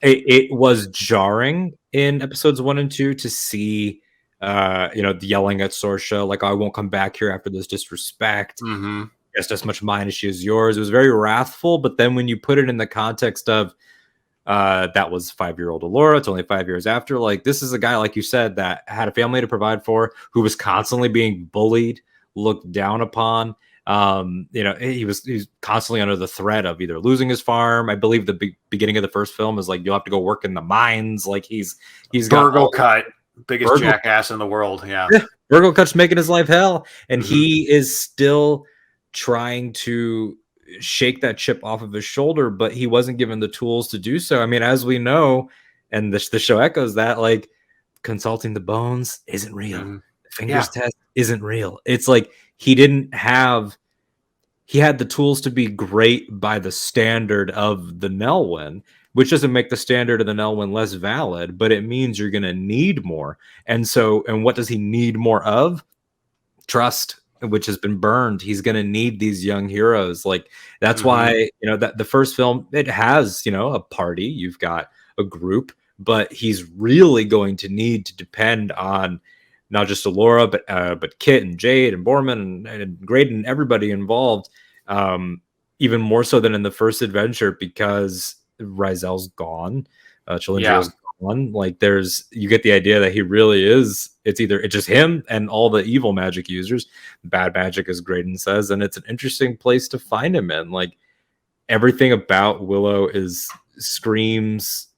it was jarring in episodes 1 and 2 to see, the yelling at Sorsha, like, I won't come back here after this disrespect. Mm-hmm. Just as much mine as she is yours. It was very wrathful, but then when you put it in the context of that was 5-year-old Allura, it's only 5 years after, like, this is a guy, like you said, that had a family to provide for, who was constantly being bullied, looked down upon. He was constantly under the threat of either losing his farm. I believe the beginning of the first film is like, you'll have to go work in the mines. Like, he's got Burgle cut. biggest Virgil, jackass in the world. Yeah. Virgil keeps making his life hell, and Mhm. he is still trying to shake that chip off of his shoulder, but he wasn't given the tools to do so. I mean, as we know, and the show echoes that, like, consulting the bones isn't real. Mhm. The fingers Yeah. test isn't real. It's like he didn't have he had the tools to be great by the standard of the Nelwyn, which doesn't make the standard of the Nelwyn less valid, but it means you're going to need more. And so, and what does he need more of? Trust, which has been burned. He's going to need these young heroes. Like, that's Mhm. why, that the first film, it has, a party, you've got a group, but he's really going to need to depend on not just Alora, but Kit and Jade and Borman and Graydon, everybody involved, even more so than in the first adventure, because Rizel's gone, Yeah. Chilindrio's gone. Like, you get the idea that he really is. It's just him and all the evil magic users, bad magic, as Graydon says, and it's an interesting place to find him in. Like, everything about Willow screams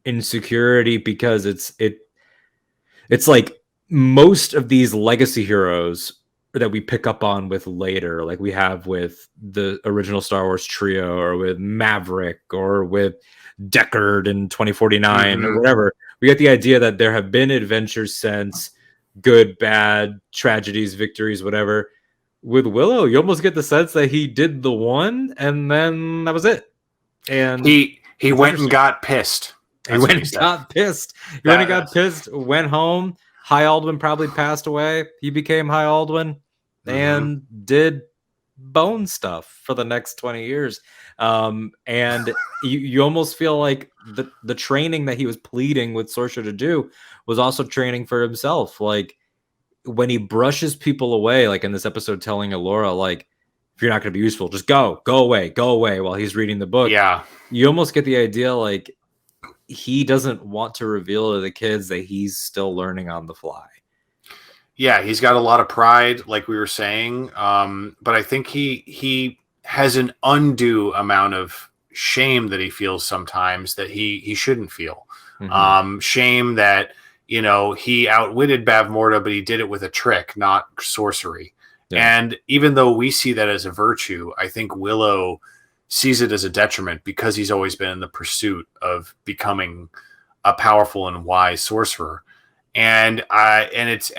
insecurity, because it's like most of these legacy heroes that we pick up on with later, like we have with the original Star Wars trio, or with Maverick, or with Deckard in 2049, or Mhm. whatever. We get the idea that there have been adventures since, good, bad, tragedies, victories, whatever. With Willow, you almost get the sense that he did the one, and then that was it. And He it's went and interesting. got pissed. He That's what went he and said. got pissed. He went and got That's pissed, went home. High Aldwin probably passed away. He became High Aldwin Mhm. and did bone stuff for the next 20 years. And you almost feel like the training that he was pleading with Sorcerer to do was also training for himself. Like, when he brushes people away, like in this episode, telling Alora, like, if you're not going to be useful, just go away, while he's reading the book. Yeah. You almost get the idea, like, he doesn't want to reveal to the kids that he's still learning on the fly. Yeah, he's got a lot of pride, like we were saying. But I think he has an undue amount of shame that he feels sometimes that he shouldn't feel. Shame that, he outwitted Bavmorda, but he did it with a trick, not sorcery. Yeah. And even though we see that as a virtue, I think Willow sees it as a detriment, because he's always been in the pursuit of becoming a powerful and wise sorcerer. And it's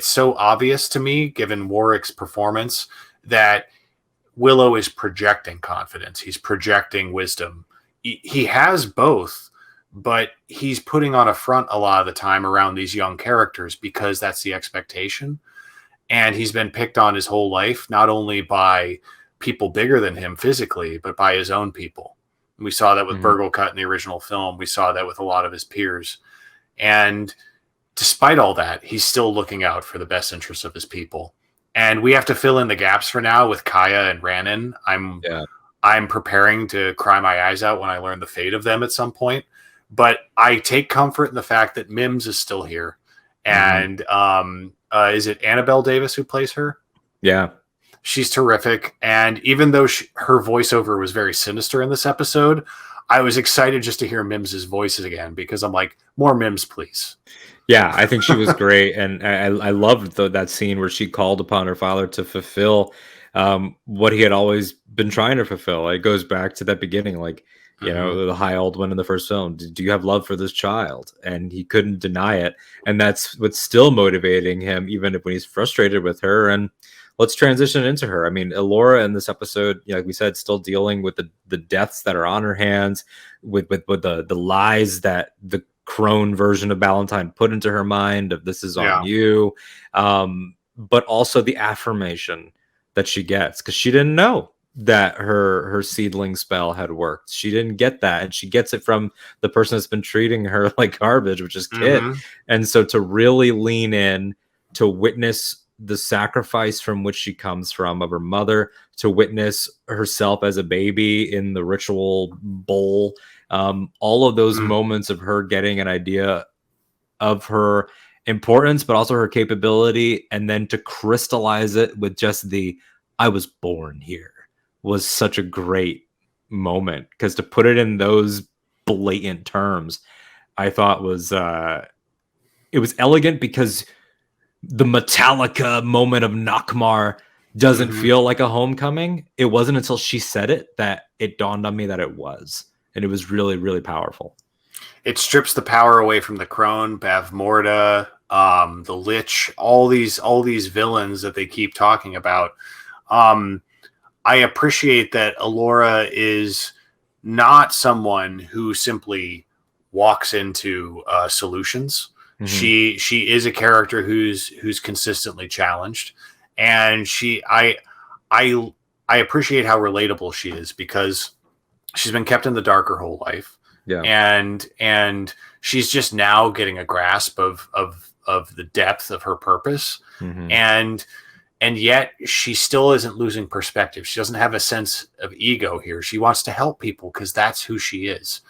so obvious to me, given Warwick's performance, that Willow is projecting confidence. He's projecting wisdom. He has both, but he's putting on a front a lot of the time around these young characters, because that's the expectation. And he's been picked on his whole life, not only by people bigger than him physically, but by his own people. We saw that with Burglekutt in the original film. We saw that with a lot of his peers. And despite all that, he's still looking out for the best interests of his people. And we have to fill in the gaps for now with Kaya and Rhiannon. I'm preparing to cry my eyes out when I learn the fate of them at some point. But I take comfort in the fact that Mims is still here. And is it Annabelle Davis who plays her? Yeah. She's terrific. And even though her voiceover was very sinister in this episode, I was excited just to hear Mims's voices again, because I'm like, more Mims, please. Yeah, I think she was great, and I loved that scene where she called upon her father to fulfill what he had always been trying to fulfill. It goes back to that beginning, like, the High Aldwin in the first film. Do you have love for this child? And he couldn't deny it, and that's what's still motivating him, even when he's frustrated with her. And let's transition into her. I mean, Alora in this episode, like we said, still dealing with the deaths that are on her hands, with the lies that the crone version of Valentine put into her mind of, this is on you, but also the affirmation that she gets, because she didn't know that her seedling spell had worked. She didn't get that, and she gets it from the person that's been treating her like garbage, which is Kit. And so to really lean in, to witness the sacrifice from which she comes from, of her mother, to witness herself as a baby in the ritual bowl, all of those moments of her getting an idea of her importance, but also her capability, and then to crystallize it with just I was born here, was such a great moment, because to put it in those blatant terms, I thought it was elegant because the Metallica moment of Nockmaar doesn't feel like a homecoming. It wasn't until she said it that it dawned on me that it was. And it was really, really powerful. It strips the power away from the Crone, Bavmorda, the Lich, all these villains that they keep talking about. I appreciate that Alora is not someone who simply walks into solutions. Mm-hmm. She is a character who's consistently challenged, and I appreciate how relatable she is because she's been kept in the dark her whole life. Yeah. And she's just now getting a grasp of the depth of her purpose. Mm-hmm. And yet she still isn't losing perspective. She doesn't have a sense of ego here. She wants to help people because that's who she is.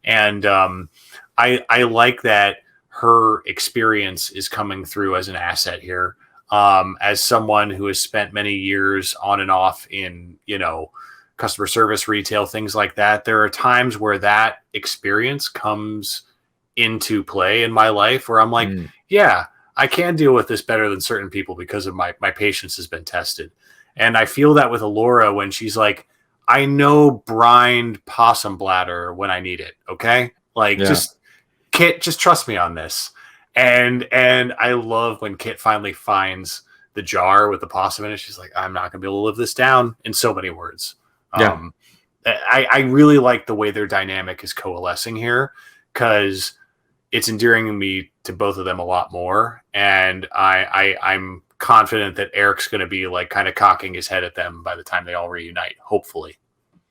And I like that her experience is coming through as an asset here. As someone who has spent many years on and off in, customer service, retail, things like that, there are times where that experience comes into play in my life where I'm like, yeah, I can deal with this better than certain people because of my patience has been tested. And I feel that with Alora when she's like, I know brined possum bladder when I need it. Okay. Like just Kit, just trust me on this. And I love when Kit finally finds the jar with the possum in it. She's like, I'm not gonna be able to live this down, in so many words. Yeah. I really like the way their dynamic is coalescing here because it's endearing me to both of them a lot more. And I'm confident that Eric's going to be like kind of cocking his head at them by the time they all reunite, hopefully.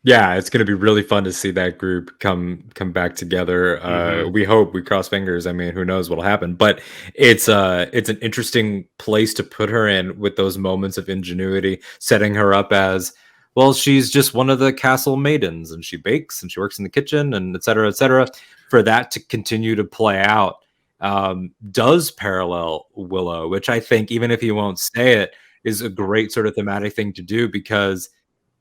Yeah, it's going to be really fun to see that group come back together. We hope, we cross fingers. I mean, who knows what'll happen, but it's an interesting place to put her in with those moments of ingenuity, setting her up as, well, she's just one of the castle maidens and she bakes and she works in the kitchen and et cetera, for that to continue to play out does parallel Willow, which I think, even if he won't say it, is a great sort of thematic thing to do, because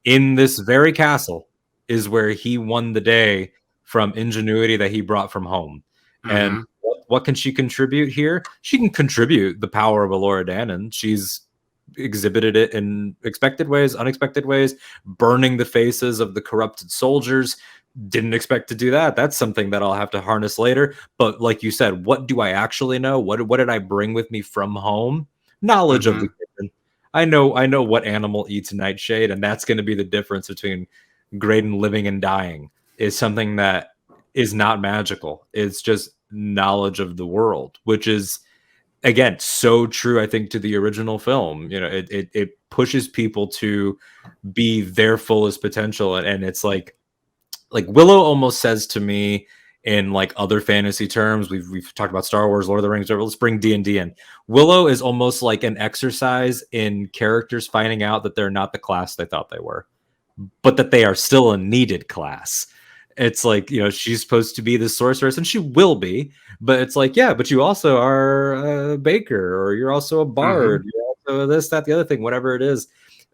in this very castle is where he won the day from ingenuity that he brought from home. And what can she contribute here? She can contribute the power of Alora Dannon. She's exhibited it in expected ways, unexpected ways, burning the faces of the corrupted soldiers. Didn't expect to do that. That's something that I'll have to harness later. But like you said, what do I actually know? What did I bring with me from home? Knowledge of the kitchen. I know what animal eats nightshade, and that's going to be the difference between Graydon living and dying, is something that is not magical. It's just knowledge of the world, which is, again, so true, I think, to the original film. It pushes people to be their fullest potential. And it's like Willow almost says to me, in like other fantasy terms, we've talked about Star Wars, Lord of the Rings, let's bring D&D in. Willow is almost like an exercise in characters finding out that they're not the class they thought they were, but that they are still a needed class. It's like, she's supposed to be the sorceress, and she will be, but it's like, yeah, but you also are a baker, or you're also a bard, you're also this, that, the other thing, whatever it is.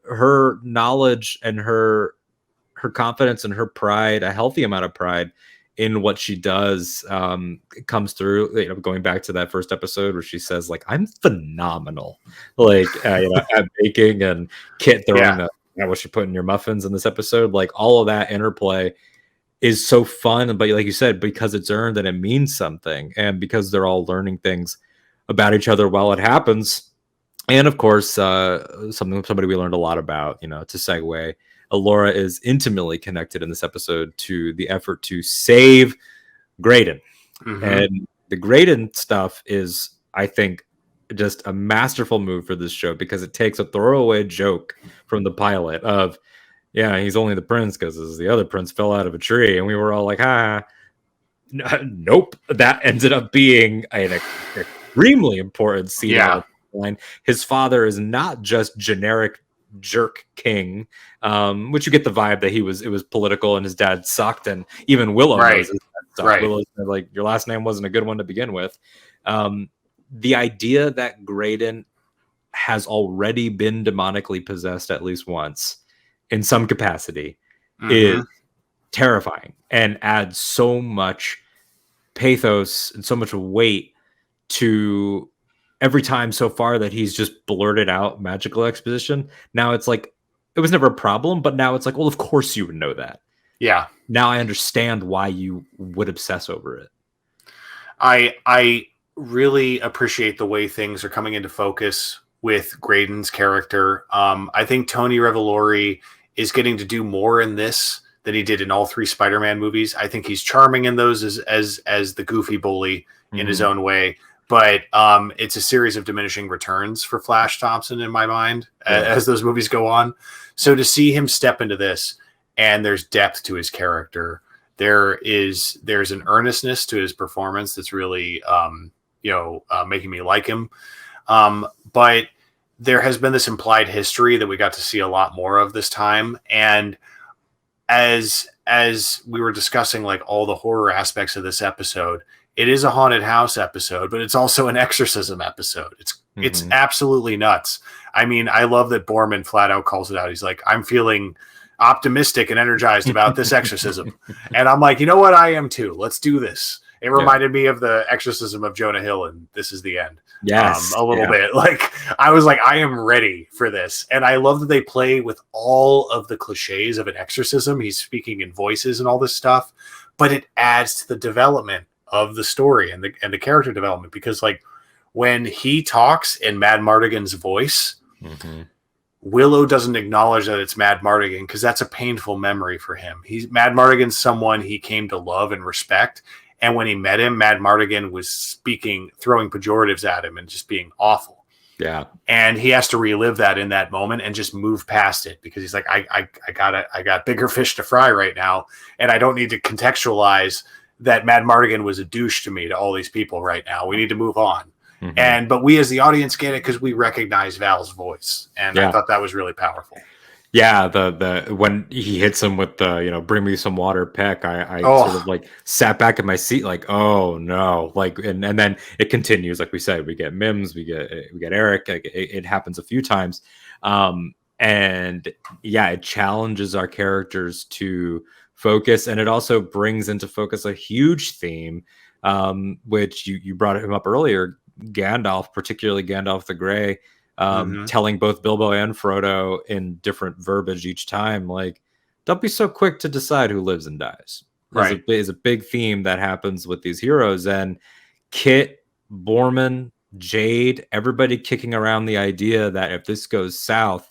Her knowledge and her confidence and her pride, a healthy amount of pride in what she does, comes through. Going back to that first episode where she says, like, I'm phenomenal, like, at baking, and Kit throwing what she put in your muffins in this episode, like all of that interplay is so fun. But like you said, because it's earned and it means something, and because they're all learning things about each other while it happens. And of course, somebody we learned a lot about, to segue, Alora is intimately connected in this episode to the effort to save Graydon. And the Graydon stuff is, I think, just a masterful move for this show, because it takes a throwaway joke from the pilot of, yeah, he's only the prince because the other prince fell out of a tree. And we were all like, nope. That ended up being an extremely important scene. Yeah. His father is not just generic jerk king, which you get the vibe that it was political and his dad sucked, and even Willow knows his dad sucked. Willow said, like, your last name wasn't a good one to begin with. The idea that Graydon has already been demonically possessed at least once in some capacity is terrifying, and adds so much pathos and so much weight to every time so far that he's just blurted out magical exposition. Now it's like, it was never a problem, but now it's like, well, of course you would know that. Yeah. Now I understand why you would obsess over it. I really appreciate the way things are coming into focus with Graydon's character. I think Tony Revolori is getting to do more in this than he did in all 3 Spider-Man movies. I think he's charming in those as the goofy bully in his own way. But it's a series of diminishing returns for Flash Thompson in my mind as those movies go on. So to see him step into this, and there's depth to his character, there's an earnestness to his performance that's really making me like him. But there has been this implied history that we got to see a lot more of this time. And as we were discussing, like, all the horror aspects of this episode, it is a haunted house episode, but it's also an exorcism episode. It's absolutely nuts. I mean, I love that Borman flat out calls it out. He's like, I'm feeling optimistic and energized about this exorcism. And I'm like, you know what? I am too. Let's do this. It reminded me of the exorcism of Jonah Hill, and This Is the End. Yes. A little bit. Like, I was like, I am ready for this. And I love that they play with all of the cliches of an exorcism. He's speaking in voices and all this stuff, but it adds to the development of the story and the character development, because, like, when he talks in Madmartigan's voice, Willow doesn't acknowledge that it's Madmartigan, because that's a painful memory for him. Madmartigan's someone he came to love and respect. And when he met him, Madmartigan was throwing pejoratives at him and just being awful. Yeah. And he has to relive that in that moment and just move past it, because he's like, I got bigger fish to fry right now. And I don't need to contextualize that Madmartigan was a douche to me, to all these people right now. We need to move on. But we as the audience get it because we recognize Val's voice. And I thought that was really powerful. Yeah, the when he hits him with the bring me some water peck, I sort of like sat back in my seat like, oh no, like and then it continues, like we said, we get Mims, we get Eric, like, it happens a few times, and yeah, it challenges our characters to focus, and it also brings into focus a huge theme, which you brought him up earlier, Gandalf, particularly Gandalf the Grey. Telling both Bilbo and Frodo in different verbiage each time, like, don't be so quick to decide who lives and dies. Right. Is a big theme that happens with these heroes. And Kit, Borman, Jade, everybody kicking around the idea that if this goes south,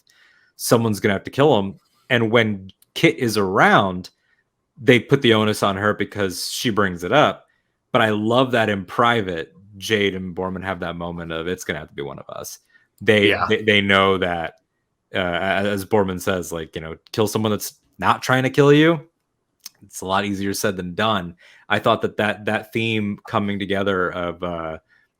someone's going to have to kill him. And when Kit is around, they put the onus on her because she brings it up. But I love that in private, Jade and Borman have that moment of, it's going to have to be one of us. They know that, as Borman says, like, kill someone that's not trying to kill you. It's a lot easier said than done. I thought that theme coming together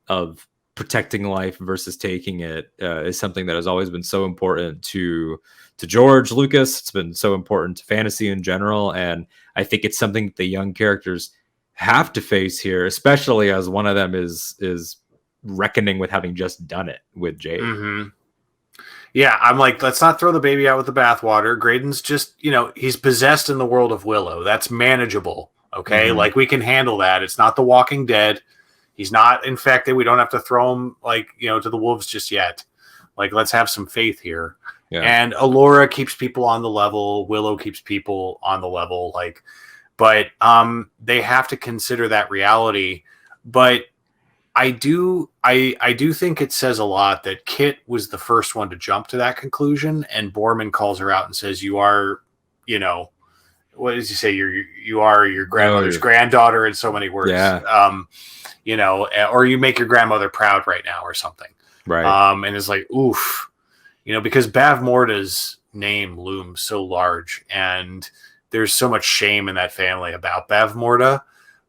of protecting life versus taking it is something that has always been so important to George Lucas. It's been so important to fantasy in general, and I think it's something that the young characters have to face here, especially as one of them is reckoning with having just done it with Jade. Yeah, I'm like, let's not throw the baby out with the bathwater. Graydon's just, he's possessed in the world of Willow. That's manageable. Okay. Like, we can handle that. It's not The Walking Dead. He's not infected. We don't have to throw him to the wolves just yet. Like, let's have some faith here. Yeah. And Alora keeps people on the level. Willow keeps people on the level. But they have to consider that reality. But I do think it says a lot that Kit was the first one to jump to that conclusion, and Borman calls her out and says, "You are, what does he say? You are your grandmother's granddaughter," in so many words. Yeah. Or you make your grandmother proud right now, or something. Right. And it's like, oof, because Bavmorda's name looms so large, and there's so much shame in that family about Bavmorda.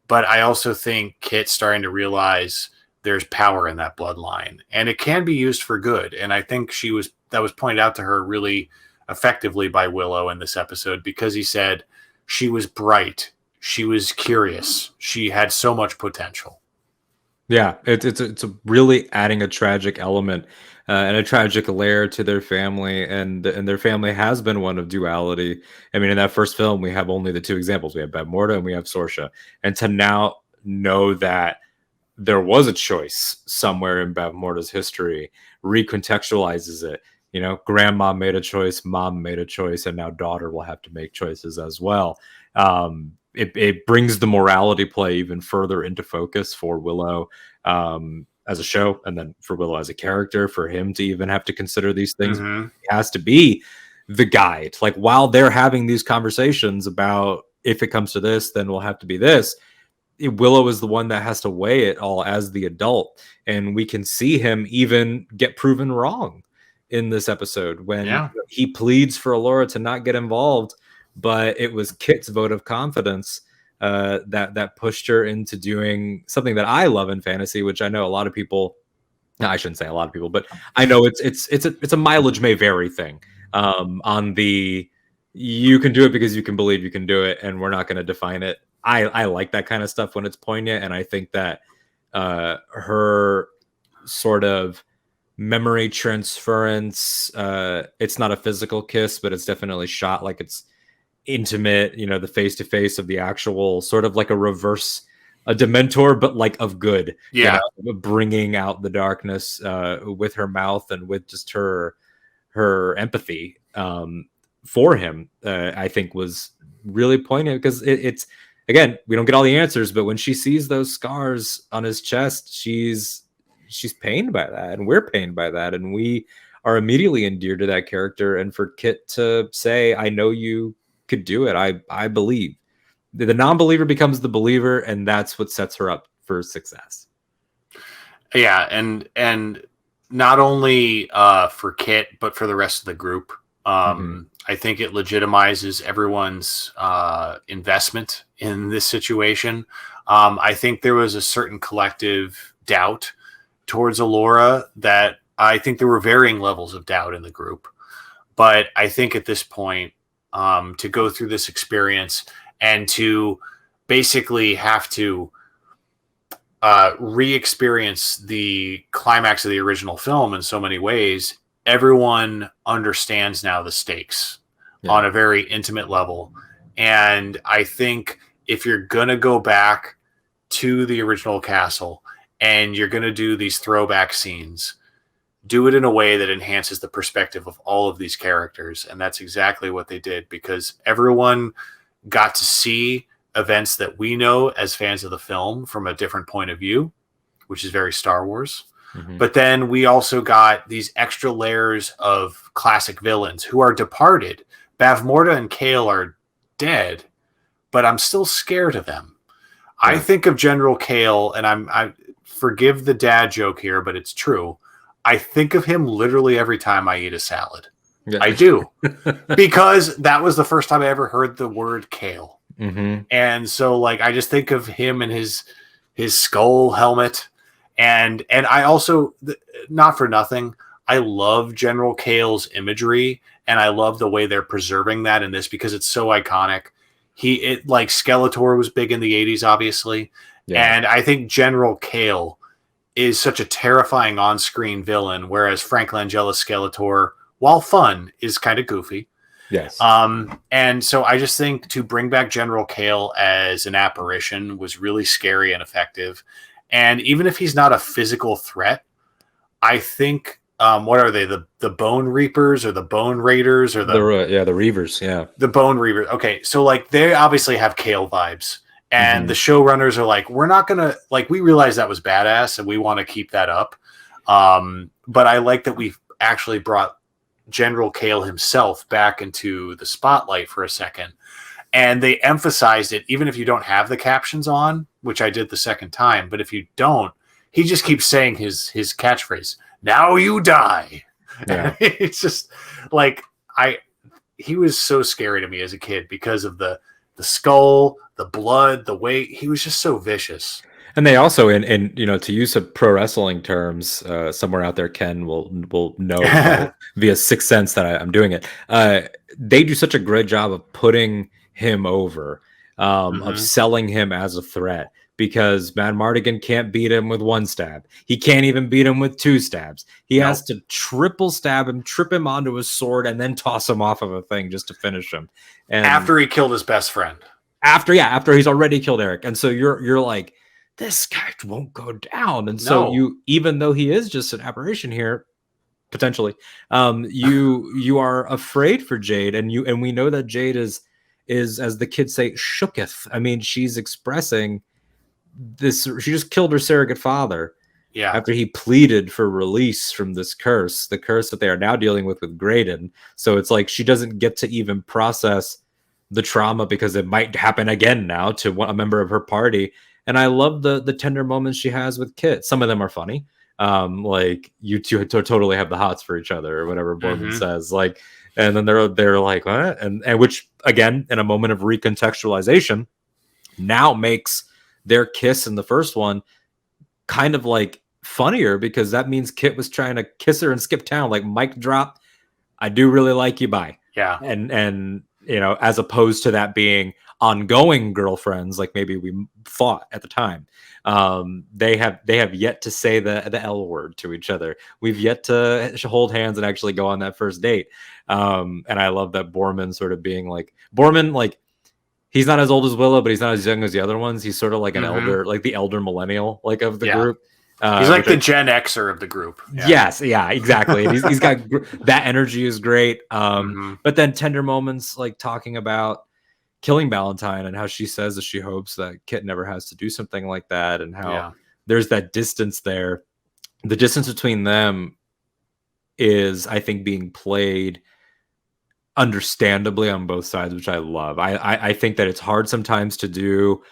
But I also think Kit's starting to realize there's power in that bloodline, and it can be used for good. And I think that was pointed out to her really effectively by Willow in this episode, because he said she was bright, she was curious, she had so much potential. Yeah, it's really adding a tragic element and a tragic layer to their family, and their family has been one of duality. I mean, in that first film, we have only the two examples. We have Bavmorda and we have Sorsha. And to now know that there was a choice somewhere in Bavmorda's history, recontextualizes it. You know, grandma made a choice, mom made a choice, and now daughter will have to make choices as well. It brings the morality play even further into focus for Willow as a show, and then for Willow as a character, for him to even have to consider these things. Mm-hmm. He has to be the guide. Like, while they're having these conversations about, if it comes to this, then we'll have to be this, Willow is the one that has to weigh it all as the adult. And we can see him even get proven wrong in this episode when he pleads for Allura to not get involved, but it was Kit's vote of confidence that pushed her into doing something that I love in fantasy, which I know a lot of people, no, I shouldn't say a lot of people, but I know it's a mileage may vary thing on the, you can do it because you can believe you can do it, and we're not going to define it. I like that kind of stuff when it's poignant, and I think that her sort of memory transference, it's not a physical kiss, but it's definitely shot like it's intimate, you know, the face-to-face of the actual, sort of like a Dementor, but like of good, you know, bringing out the darkness with her mouth and with just her empathy for him, I think was really poignant, because it's, again, we don't get all the answers, but when she sees those scars on his chest, she's pained by that, and we're pained by that, and we are immediately endeared to that character. And for Kit to say, I know you could do it, I believe, the non-believer becomes the believer, and that's what sets her up for success. Yeah, and not only for Kit, but for the rest of the group. I think it legitimizes everyone's investment in this situation. I think there was a certain collective doubt towards Allura, that I think there were varying levels of doubt in the group. But I think at this point, to go through this experience and to basically have to re-experience the climax of the original film in so many ways, everyone understands now the stakes on a very intimate level. And I think if you're going to go back to the original castle and you're going to do these throwback scenes, do it in a way that enhances the perspective of all of these characters. And that's exactly what they did, because everyone got to see events that we know as fans of the film from a different point of view, which is very Star Wars. But then we also got these extra layers of classic villains who are departed. Bavmorda and Kale are dead, but I'm still scared of them. I think of General Kale, and I forgive the dad joke here, but it's true. I think of him literally every time I eat a salad. I do. Because that was the first time I ever heard the word kale. And so, like, I just think of him and his skull helmet. And I also, not for nothing, I love General Kale's imagery, and I love the way they're preserving that in this, because it's so iconic. Like Skeletor was big in the 80s, obviously. And I think General Kale is such a terrifying on-screen villain, whereas Frank Langella's Skeletor, while fun, is kind of goofy. And so I just think to bring back General Kale as an apparition was really scary and effective. And even if he's not a physical threat, I think, what are they? The Bone Reapers or the Bone Raiders or the Reavers. The Bone Reapers. Okay. So like they obviously have Kale vibes, and the showrunners are like, we're not going to, like, we realize that was badass and we want to keep that up. But I like that we've actually brought General Kale himself back into the spotlight for a second. And they emphasized it, even if you don't have the captions on, which I did the second time. But if you don't, he just keeps saying his catchphrase, "Now you die." It's just like, he was so scary to me as a kid because of the skull, the blood, the way he was just so vicious. And they also, in you know, to use of pro wrestling terms, somewhere out there, Ken will know via Sixth Sense that I'm doing it. They do such a great job of putting him over, of selling him as a threat, because Madmartigan can't beat him with one stab. He can't even beat him with two stabs. He has to triple stab him, trip him onto his sword, and then toss him off of a thing just to finish him. And after he killed his best friend. After he's already killed Eric. And so you're like, this guy won't go down. And so No. you, even though he is just an aberration here, potentially, you are afraid for Jade, and we know that Jade is, as the kids say, shooketh. I mean, she's expressing this. She just killed her surrogate father Yeah. after he pleaded for release from this curse, the curse that they are now dealing with Graydon. So it's like she doesn't get to even process the trauma because it might happen again now to a member of her party. And I love the tender moments she has with Kit. Some of them are funny. Like you two totally have the hots for each other, or whatever Borman says. Like, and then they're like, what? And which again, in a moment of recontextualization, now makes their kiss in the first one kind of like funnier, because that means Kit was trying to kiss her and skip town, like mic drop. I do really like you, bye. Yeah. And you know, as opposed to that being ongoing girlfriends, like maybe we thought at the time. They have yet to say the L word to each other. We've yet to hold hands and actually go on that first date. And I love that Borman sort of being like he's not as old as Willow, but he's not as young as the other ones. He's sort of like an elder, like the elder millennial, like of the group. He's like the Gen Xer of the group. Yeah. Yes, yeah, exactly. he's got that energy is great. But then tender moments like talking about killing Valentine and how she says that she hopes that Kit never has to do something like that, and how there's that distance there. The distance between them is, I think, being played understandably on both sides, which I love. I think that it's hard sometimes to do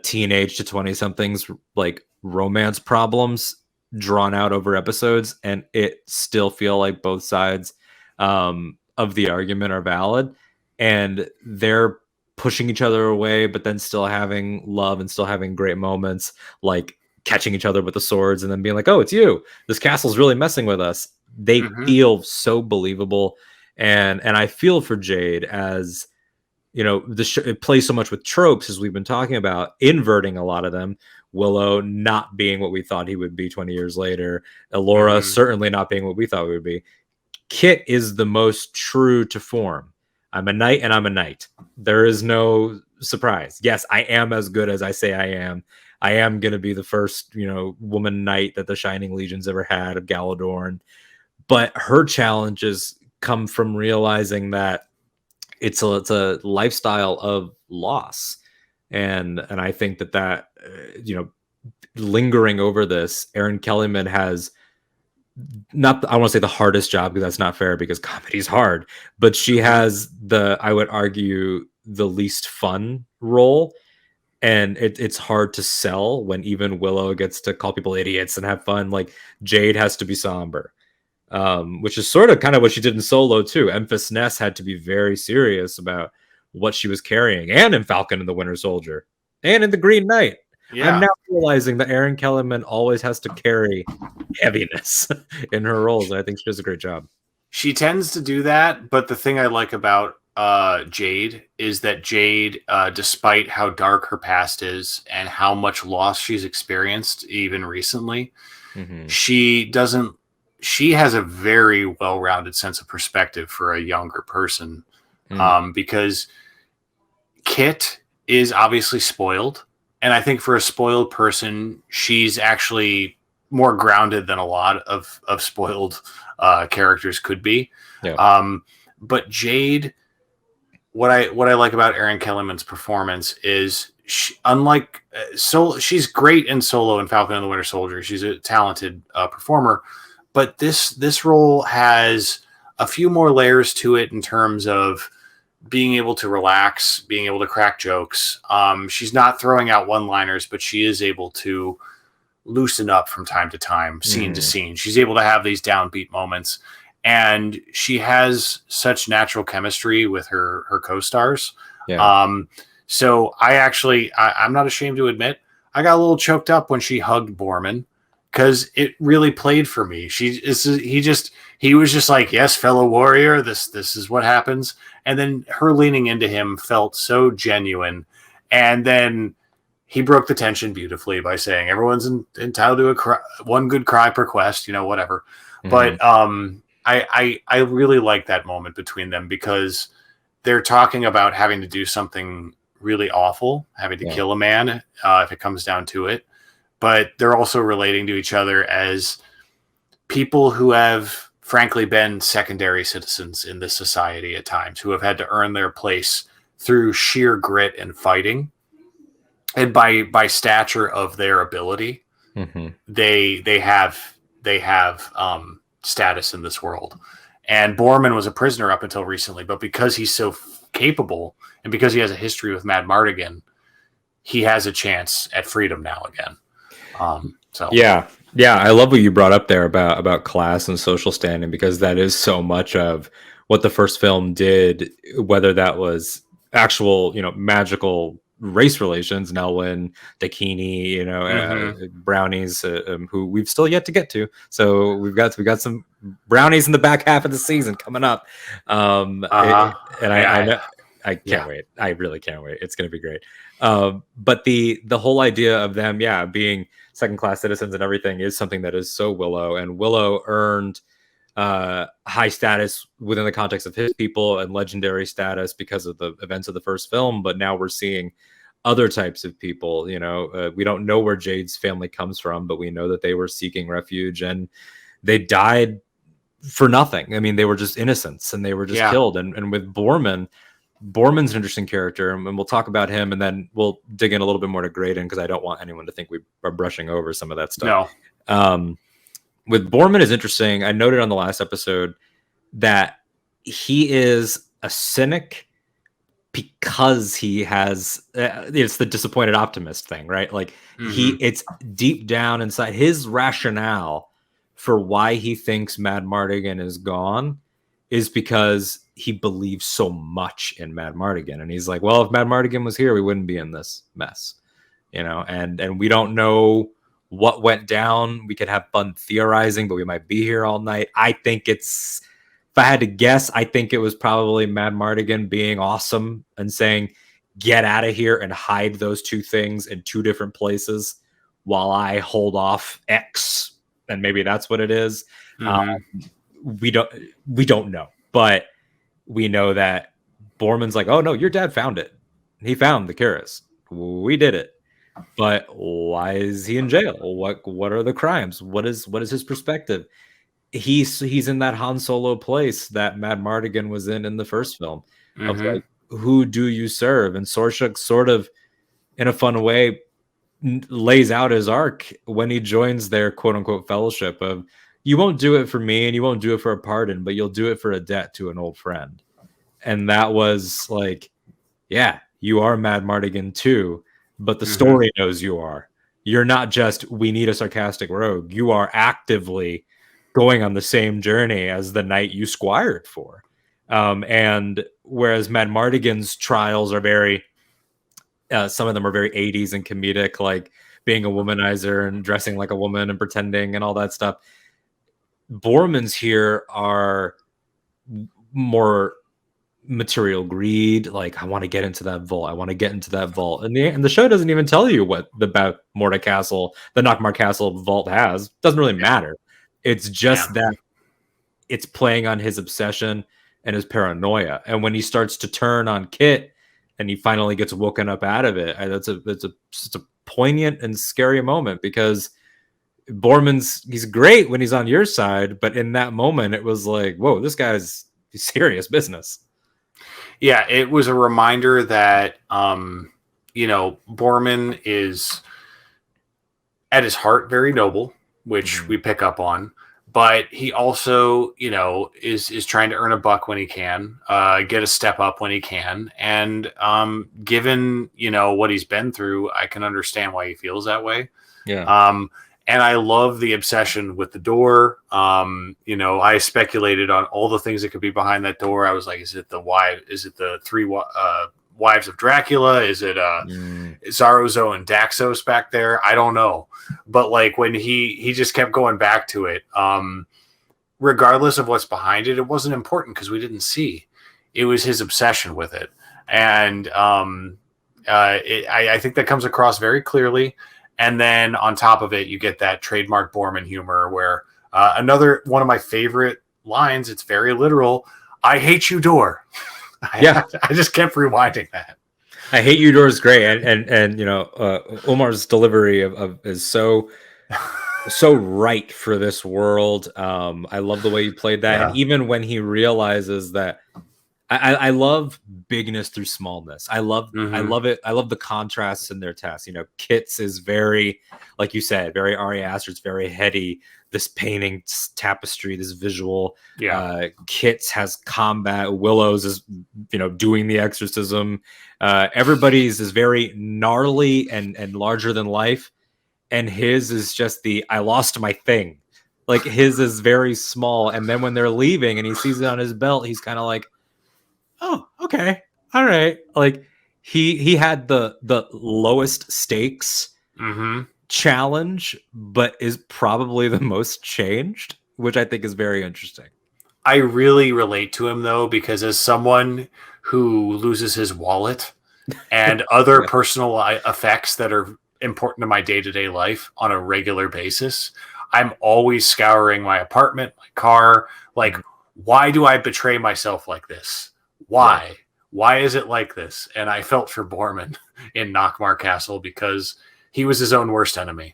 teenage to 20 somethings like romance problems drawn out over episodes and it still feel like both sides of the argument are valid, and they're pushing each other away but then still having love and still having great moments, like catching each other with the swords and then being like, oh, it's you, this castle's really messing with us. They feel so believable. And I feel for Jade, as you know, it plays so much with tropes, as we've been talking about, inverting a lot of them. Willow not being what we thought he would be 20 years later. Elora certainly not being what we thought we would be. Kit is the most true to form. I'm a knight and I'm a knight. There is no surprise. Yes, I am as good as I say I am. I am going to be the first, you know, woman knight that the Shining Legion's ever had of Galadorn. But her challenges come from realizing that it's a lifestyle of loss, and I think that you know, lingering over this, Erin Kellyman has not, I want to say the hardest job, because that's not fair, because comedy's hard, but she has I would argue, the least fun role. And it's hard to sell when even Willow gets to call people idiots and have fun. Like Jade has to be somber. Which is sort of kind of what she did in Solo too. Emphas Ness had to be very serious about what she was carrying, and in Falcon and the Winter Soldier, and in the Green Knight. I'm now realizing that Erin Kellyman always has to carry heaviness in her roles. I think she does a great job. She tends to do that, but the thing I like about Jade is that Jade, despite how dark her past is and how much loss she's experienced even recently, she has a very well-rounded sense of perspective for a younger person, because Kit is obviously spoiled. And I think for a spoiled person, she's actually more grounded than a lot of spoiled characters could be. Yeah. But Jade, what I like about Erin Kellyman's performance is, unlike she's great in Solo and Falcon and the Winter Soldier. She's a talented performer. But this role has a few more layers to it in terms of being able to relax, being able to crack jokes. She's not throwing out one-liners, but she is able to loosen up from time to time, scene to scene. She's able to have these downbeat moments. And she has such natural chemistry with her co-stars. Yeah. So I'm not ashamed to admit, I got a little choked up when she hugged Borman, because it really played for me. He was just like, yes, fellow warrior, this is what happens. And then her leaning into him felt so genuine. And then he broke the tension beautifully by saying everyone's entitled to one good cry per quest, you know, whatever. But I really like that moment between them, because they're talking about having to do something really awful, having to Yeah. kill a man if it comes down to it. But they're also relating to each other as people who have frankly been secondary citizens in this society at times, who have had to earn their place through sheer grit and fighting, and by stature of their ability. Mm-hmm. They have status in this world. And Borman was a prisoner up until recently, but because he's so capable and because he has a history with Madmartigan, he has a chance at freedom now again. So yeah, I love what you brought up there about class and social standing, because that is so much of what the first film did, whether that was actual, magical race relations, Nelwyn, Dakini, brownies, who we've still yet to get to. So we've got some brownies in the back half of the season coming up. I can't wait. I really can't wait. It's going to be great. But the whole idea of them, being second-class citizens and everything is something that is so Willow, and Willow earned high status within the context of his people and legendary status because of the events of the first film. But now we're seeing other types of people. We don't know where Jade's family comes from, but we know that they were seeking refuge and they died for nothing. I mean, they were just innocents and they were just killed. And with Borman's an interesting character, and we'll talk about him, and then we'll dig in a little bit more to Graydon, because I don't want anyone to think we are brushing over some of that stuff. No. With Borman is interesting. I noted on the last episode that he is a cynic because he has it's the disappointed optimist thing, right? Like it's deep down inside his rationale for why he thinks Madmartigan is gone is because he believes so much in Madmartigan, and he's like, well, if Madmartigan was here, we wouldn't be in this mess, and we don't know what went down. We could have fun theorizing, but we might be here all night. I think if I had to guess, I think it was probably Madmartigan being awesome and saying, get out of here and hide those two things in two different places while I hold off X. And maybe that's what it is. We don't know, but we know that Borman's like, oh no, your dad found it. He found the Cuirass. We did it. But why is he in jail? What are the crimes? What is his perspective? He's in that Han Solo place that Madmartigan was in the first film of like, who do you serve? And Sorshak sort of, in a fun way, lays out his arc when he joins their quote unquote fellowship of, you won't do it for me and you won't do it for a pardon, but you'll do it for a debt to an old friend. And that was like, yeah, you are Madmartigan too, but the story knows you are. You're not just, we need a sarcastic rogue. You are actively going on the same journey as the knight you squired for. And whereas Madmartigan's trials are very, some of them are very 80s and comedic, like being a womanizer and dressing like a woman and pretending and all that stuff. Borman's here are more material greed, like I want to get into that vault, and the show doesn't even tell you what the Nockmaar Castle vault has. Doesn't really matter. It's just that it's playing on his obsession and his paranoia, and when he starts to turn on Kit and he finally gets woken up out of it, it's a poignant and scary moment, because he's great when he's on your side, but in that moment it was like, whoa, this guy's serious business. Yeah, it was a reminder that, Borman is at his heart very noble, which we pick up on, but he also, is trying to earn a buck when he can, get a step up when he can. And given, what he's been through, I can understand why he feels that way. Yeah. And I love the obsession with the door. I speculated on all the things that could be behind that door. I was like, is it the three wives of Dracula? Is it Zarozo and Daxos back there? I don't know. But like when he just kept going back to it, regardless of what's behind it, it wasn't important because we didn't see. It was his obsession with it. And I think that comes across very clearly. And then on top of it, you get that trademark Borman humor where another one of my favorite lines, it's very literal, I hate you, door. I just kept rewinding that. I hate Eudor is great, and you know, Omar's delivery of is so right for this world. I love the way he played that, and Yeah. even when he realizes that, I love bigness through smallness. I Hmm. love it. I love the contrasts in their tests. You know, Kit's is very, like you said, very Ari Aster. It's very heady. This painting tapestry, this visual. Yeah. Kit's has combat. Willow's is, you know, doing the exorcism. Everybody's is very gnarly and larger than life, and his is just the I lost my thing. Like his is very small, and then when they're leaving and he sees it on his belt, he's kind of like, oh, okay, all right. Like he had the lowest stakes Hmm. challenge, but is probably the most changed, which I think is very interesting. I really relate to him though, because as someone who loses his wallet and other Yeah. personal effects that are important to my day-to-day life on a regular basis, I'm always scouring my apartment, my car, like, Mhm. why do I betray myself like this? Yeah. Why is it like this? And I felt for Borman in Nockmar Castle because he was his own worst enemy.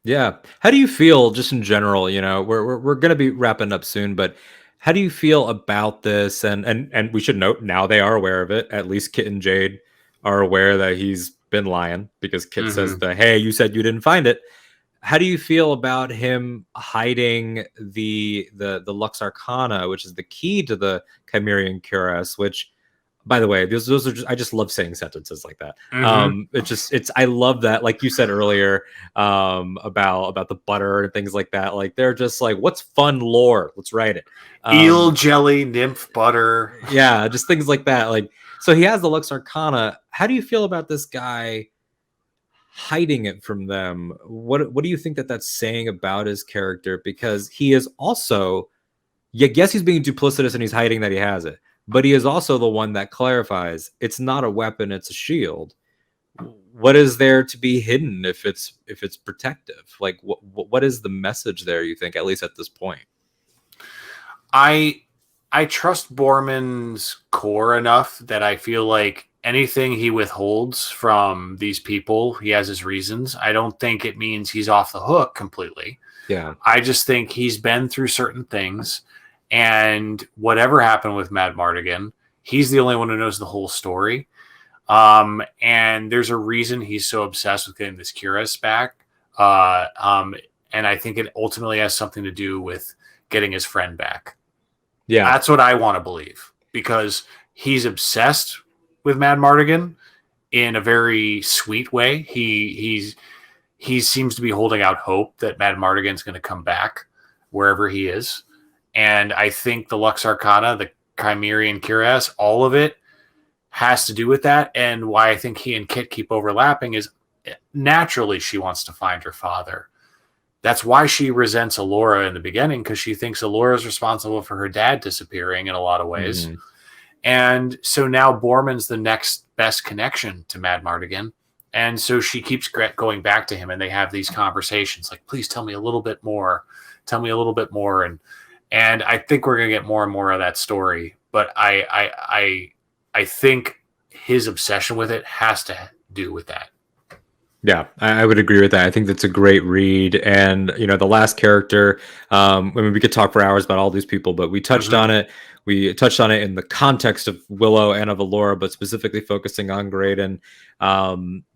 Yeah. How do you feel just in general? You know, we're gonna be wrapping up soon, but how do you feel about this? And we should note now they are aware of it. At least Kit and Jade are aware that he's been lying because Kit says Hmm. the hey, you said you didn't find it. How do you feel about him hiding the Lux Arcana, which is the key to the Chimerian Cuirass, which, by the way, those are just I just love saying sentences like that. Hmm. It's I love that, like you said earlier, about the butter and things like that. Like they're just like, what's fun lore? Let's write it. Eel Um, jelly, nymph butter. yeah, just things like that. Like so, he has the Lux Arcana. How do you feel about this guy hiding it from them? What do you think that that's saying about his character? Because he is also, yeah, yes, he's being duplicitous and he's hiding that he has it, but he is also the one that clarifies it's not a weapon, it's a shield. What is there to be hidden if it's protective? Like what is the message there, you think, at least at this point? I I trust Borman's core enough that I feel like anything he withholds from these people, he has his reasons. I don't think it means he's off the hook completely. Yeah. I just think he's been through certain things, and whatever happened with Mad Mardigan, he's the only one who knows the whole story. And there's a reason he's so obsessed with getting this Cuirass back. Uh, um, and I think it ultimately has something to do with getting his friend back. Yeah. That's what I want to believe because he's obsessed with Mad Mardigan in a very sweet way. He seems to be holding out hope that Mad Mardigan's going to come back wherever he is. And I think the Lux Arcana, the Chimerian Cuirass, all of it has to do with that. And why I think he and Kit keep overlapping is naturally she wants to find her father. That's why she resents Alora in the beginning, because she thinks Alora is responsible for her dad disappearing in a lot of ways. Mhm. And so now Borman's the next best connection to Mad Mardigan. And so she keeps going back to him and they have these conversations like, please tell me a little bit more. Tell me a little bit more. And I think we're going to get more and more of that story. But I think his obsession with it has to do with that. Yeah, I would agree with that. I think that's a great read. And, you know, the last character, I mean, we could talk for hours about all these people, but we touched Mm-hmm. on it. We touched on it in the context of Willow and of Alora, but specifically focusing on Graydon,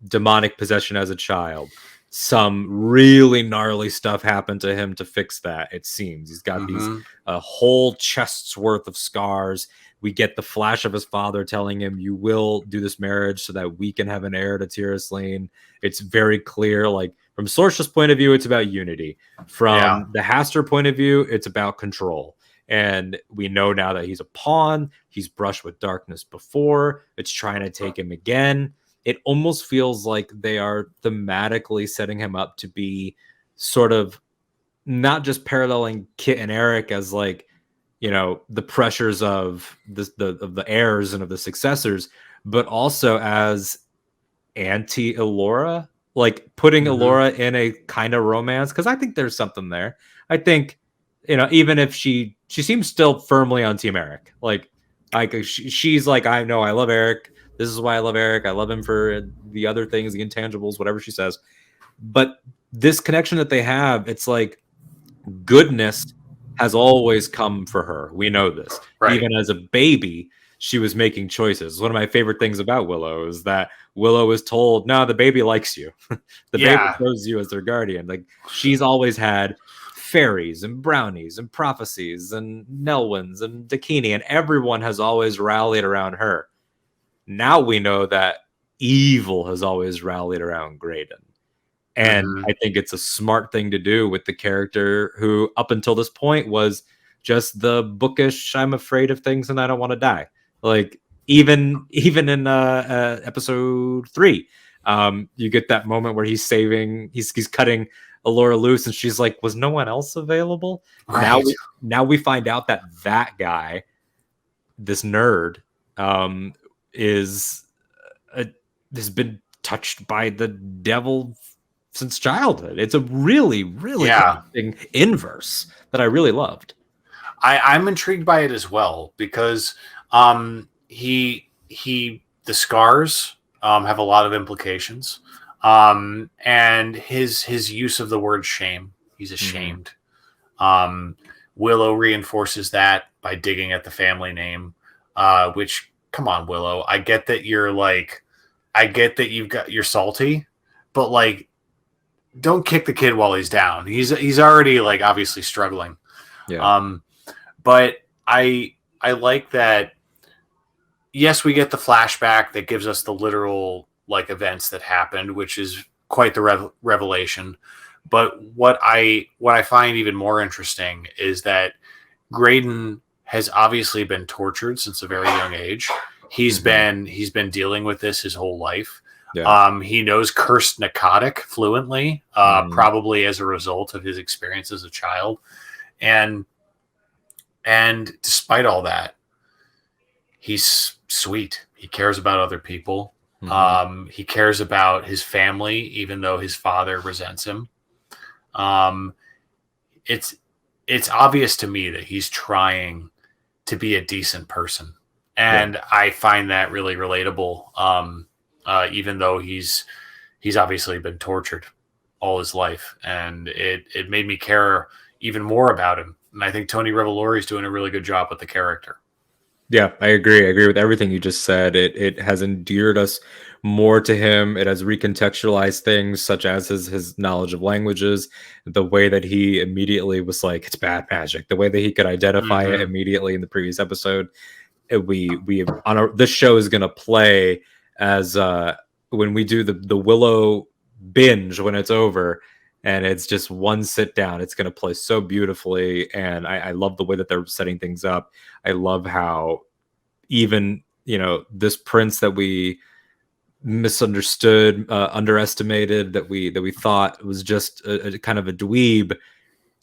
demonic possession as a child. Some really gnarly stuff happened to him to fix that, it seems. He's got these Mm-hmm. whole chest's worth of scars. We get the flash of his father telling him, you will do this marriage so that we can have an heir to Tiras Lane. It's very clear, like from Sorcerer's point of view, it's about unity. Yeah. From the Haster point of view, it's about control. And we know now that he's a pawn. He's brushed with darkness before. It's trying to take him again. It almost feels like they are thematically setting him up to be sort of not just paralleling Kit and Eric as like, you know, the pressures of the heirs and of the successors, but also as anti Elora, like putting Mm-hmm. Elora in a kind of romance, because I think there's something there. I think, you know, even if she seems still firmly on Team Eric, like she's like, I know I love Eric. This is why I love Eric. I love him for the other things, the intangibles, whatever she says. But this connection that they have, it's like goodness has always come for her. We know this. Right. Even as a baby, she was making choices. One of my favorite things about Willow is that Willow is told, no, the baby likes you. The baby chose you as their guardian. Like, she's always had fairies and brownies and prophecies and Nelwyns and Dakini, and everyone has always rallied around her. Now we know that evil has always rallied around Graydon. And I think it's a smart thing to do with the character who, up until this point, was just the bookish, I'm afraid of things and I don't want to die. Like, even in episode 3, you get that moment where he's cutting Allura loose, and she's like, was no one else available? Right. Now we find out that guy, this nerd, has been touched by the devil since childhood. It's a really, really interesting inverse that I really loved. I'm intrigued by it as well, because the scars have a lot of implications, and his use of the word shame. He's ashamed. Willow reinforces that by digging at the family name, which, come on, Willow, I get that you're salty, but like, don't kick the kid while he's down. He's already like obviously struggling. Yeah. But I like that. Yes, we get the flashback that gives us the literal like events that happened, which is quite the revelation. But what I find even more interesting is that Graydon has obviously been tortured since a very young age. He's been dealing with this his whole life. Yeah. He knows cursed Nakadic fluently, probably as a result of his experience as a child. And despite all that, he's sweet. He cares about other people. He cares about his family, even though his father resents him. It's obvious to me that he's trying to be a decent person. And I find that really relatable. Even though he's obviously been tortured all his life, and it made me care even more about him. And I think Tony Revolori is doing a really good job with the character. Yeah, I agree. I agree with everything you just said. It has endeared us more to him. It has recontextualized things such as his knowledge of languages, the way that he immediately was like, it's bad magic, the way that he could identify it immediately in the previous episode. This show is going to play as when we do the Willow binge when it's over, and it's just one sit down. It's going to play so beautifully, and I love the way that they're setting things up. I love how even this prince that we misunderstood, underestimated, that we thought was just a kind of a dweeb,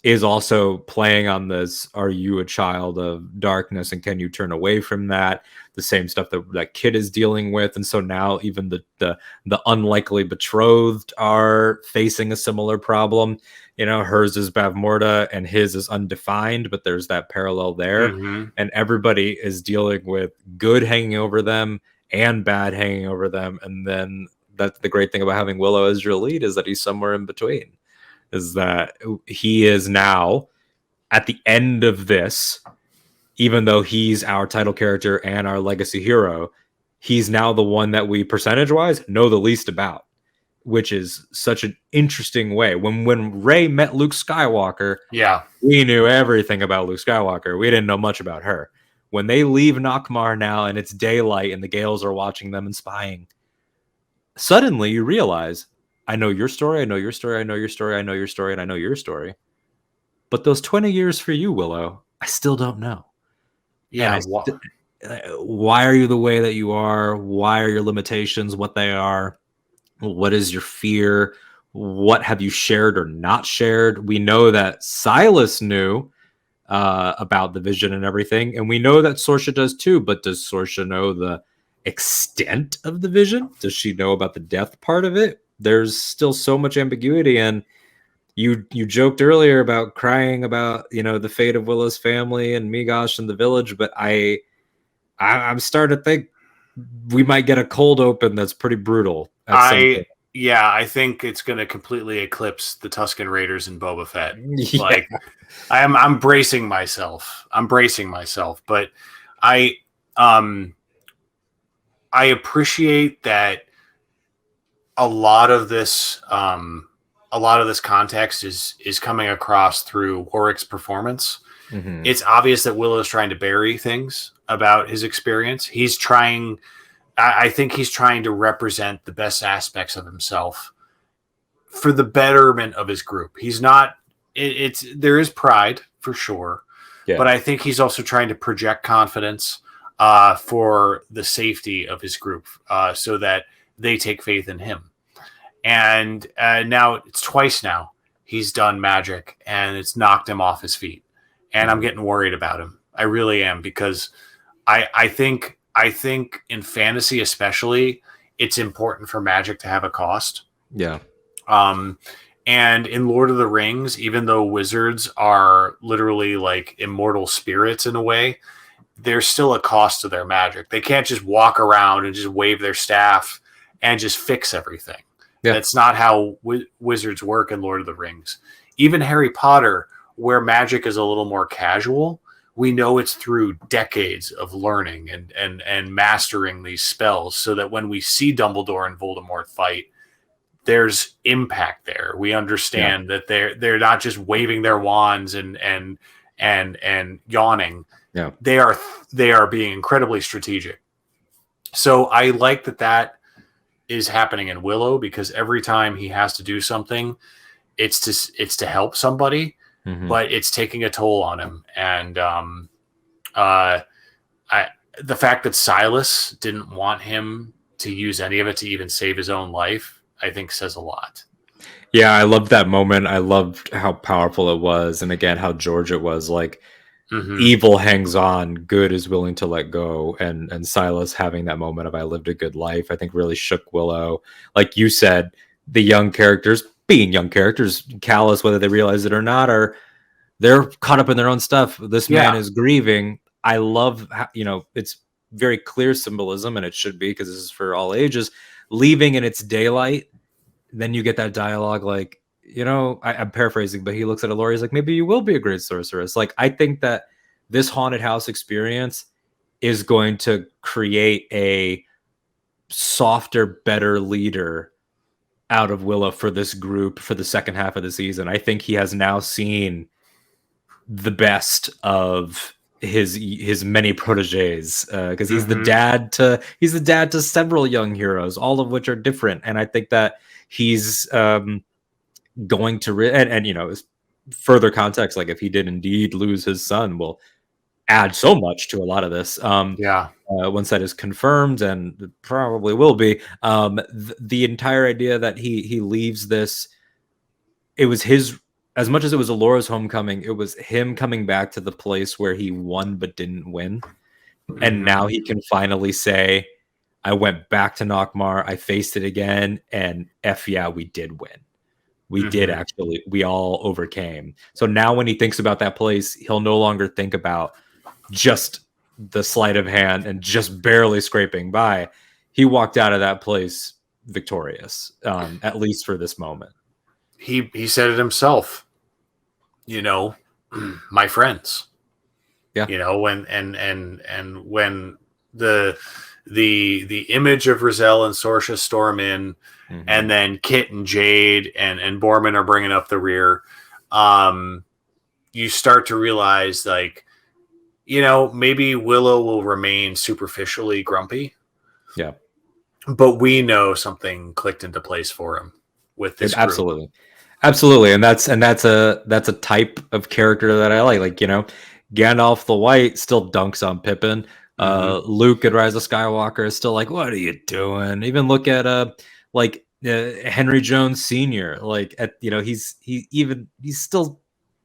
is also playing on this, are you a child of darkness and can you turn away from that? The same stuff that kid is dealing with. And so now even the unlikely betrothed are facing a similar problem. Hers is Bavmorda and his is undefined, but there's that parallel there. And everybody is dealing with good hanging over them and bad hanging over them. And then that's the great thing about having Willow as your lead, is that he's somewhere in between. Is that he is now at the end of this, even though he's our title character and our legacy hero, he's now the one that we percentage-wise know the least about, which is such an interesting way. When Rey met Luke Skywalker, we knew everything about Luke Skywalker. We didn't know much about her. When they leave Nockmaar now and it's daylight and the Gales are watching them and spying, suddenly you realize, I know your story, I know your story, I know your story, I know your story, and I know your story. But those 20 years for you, Willow, I still don't know. Yeah. Why are you the way that you are? Why are your limitations what they are? What is your fear? What have you shared or not shared? We know that Silas knew about the vision and everything, and we know that Sorsha does too, but does Sorsha know the extent of the vision? Does she know about the death part of it? There's still so much ambiguity, and you joked earlier about crying about the fate of Willow's family and Migosh and the village, but I'm starting to think we might get a cold open that's pretty brutal at some I point. Yeah, I think it's going to completely eclipse the Tusken Raiders and Boba Fett. Yeah. Like, I'm bracing myself. But I um I appreciate that a lot of this context is coming across through Warwick's performance. Mm-hmm. It's obvious that Willow's trying to bury things about his experience. I think he's trying to represent the best aspects of himself for the betterment of his group. He's not, there is pride for sure, Yeah. but I think he's also trying to project confidence for the safety of his group so that they take faith in him. And now it's twice now he's done magic and it's knocked him off his feet. And I'm getting worried about him. I really am, because I think in fantasy especially, it's important for magic to have a cost. Yeah. And in Lord of the Rings, even though wizards are literally like immortal spirits in a way, there's still a cost to their magic. They can't just walk around and just wave their staff and just fix everything. Yeah. That's not how wizards work in Lord of the Rings. Even Harry Potter, where magic is a little more casual, we know it's through decades of learning and mastering these spells, so that when we see Dumbledore and Voldemort fight, there's impact there. We understand that they're not just waving their wands and yawning. Yeah. They are being incredibly strategic. So I like that is happening in Willow, because every time he has to do something, it's to help somebody, but it's taking a toll on him. And the fact that Silas didn't want him to use any of it to even save his own life, I think says a lot. Yeah, I loved that moment. I loved how powerful it was, and again how George it was. Like, evil hangs on, good is willing to let go, and Silas having that moment of "I lived a good life," I think really shook Willow. Like you said, the young characters, being young characters, callous whether they realize it or not, they're caught up in their own stuff. This man is grieving. I love how, it's very clear symbolism, and it should be, because this is for all ages. Leaving in its daylight, then you get that dialogue like, I'm paraphrasing, but he looks at Elora, he's like, maybe you will be a great sorceress. Like, I think that this haunted house experience is going to create a softer, better leader out of Willow for this group for the second half of the season. I think he has now seen the best of his many proteges, because he's the dad to several young heroes, all of which are different. And I think that he's going to and further context, like if he did indeed lose his son, will add so much to a lot of this. Once that is confirmed, and it probably will be, the entire idea that he leaves this, it was his, as much as it was Elora's homecoming, it was him coming back to the place where he won but didn't win. And now he can finally say, I went back to Nockmaar, I faced it again, and we did win. We did actually, we all overcame. So now when he thinks about that place, he'll no longer think about just the sleight of hand and just barely scraping by. He walked out of that place victorious, at least for this moment. He said it himself, my friends. Yeah. When when the image of Rizal and Sorsha storm in, and then Kit and Jade and Borman are bringing up the rear, you start to realize, like, maybe Willow will remain superficially grumpy. Yeah. But we know something clicked into place for him with this group. Absolutely. And that's a type of character that I like. Like, Gandalf the White still dunks on Pippin. Luke at Rise of Skywalker is still like, what are you doing? Even look at Henry Jones Sr. Like, he's still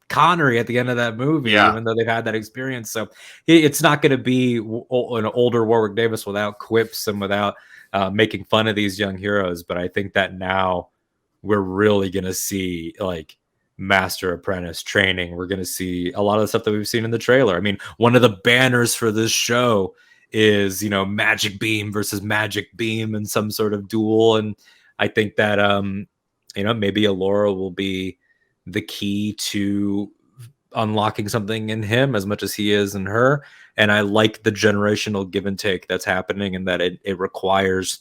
Connery at the end of that movie, even though they've had that experience. So it's not going to be an older Warwick Davis without quips and without making fun of these young heroes. But I think that now we're really going to see, like, master apprentice training. We're going to see a lot of the stuff that we've seen in the trailer. I mean, one of the banners for this show is, you know, magic beam versus magic beam in some sort of duel. And I think that, you know, maybe Allura will be the key to unlocking something in him as much as he is in her. And I like the generational give and take that's happening, and that it requires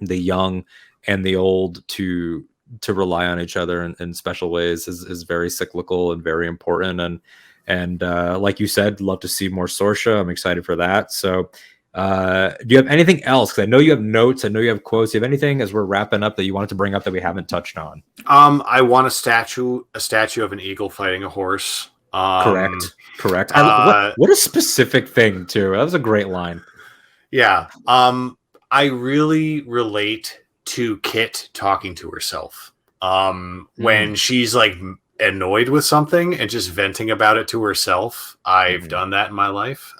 the young and the old to rely on each other in special ways is very cyclical and very important. And like you said, love to see more Sorsha. I'm excited for that. So do you have anything else? Because I know you have notes, I know you have quotes. Do you have anything as we're wrapping up that you wanted to bring up that we haven't touched on? I want a statue of an eagle fighting a horse. Correct. What a specific thing too. That was a great line. Yeah. I really relate to Kit talking to herself. When she's like annoyed with something and just venting about it to herself. I've done that in my life.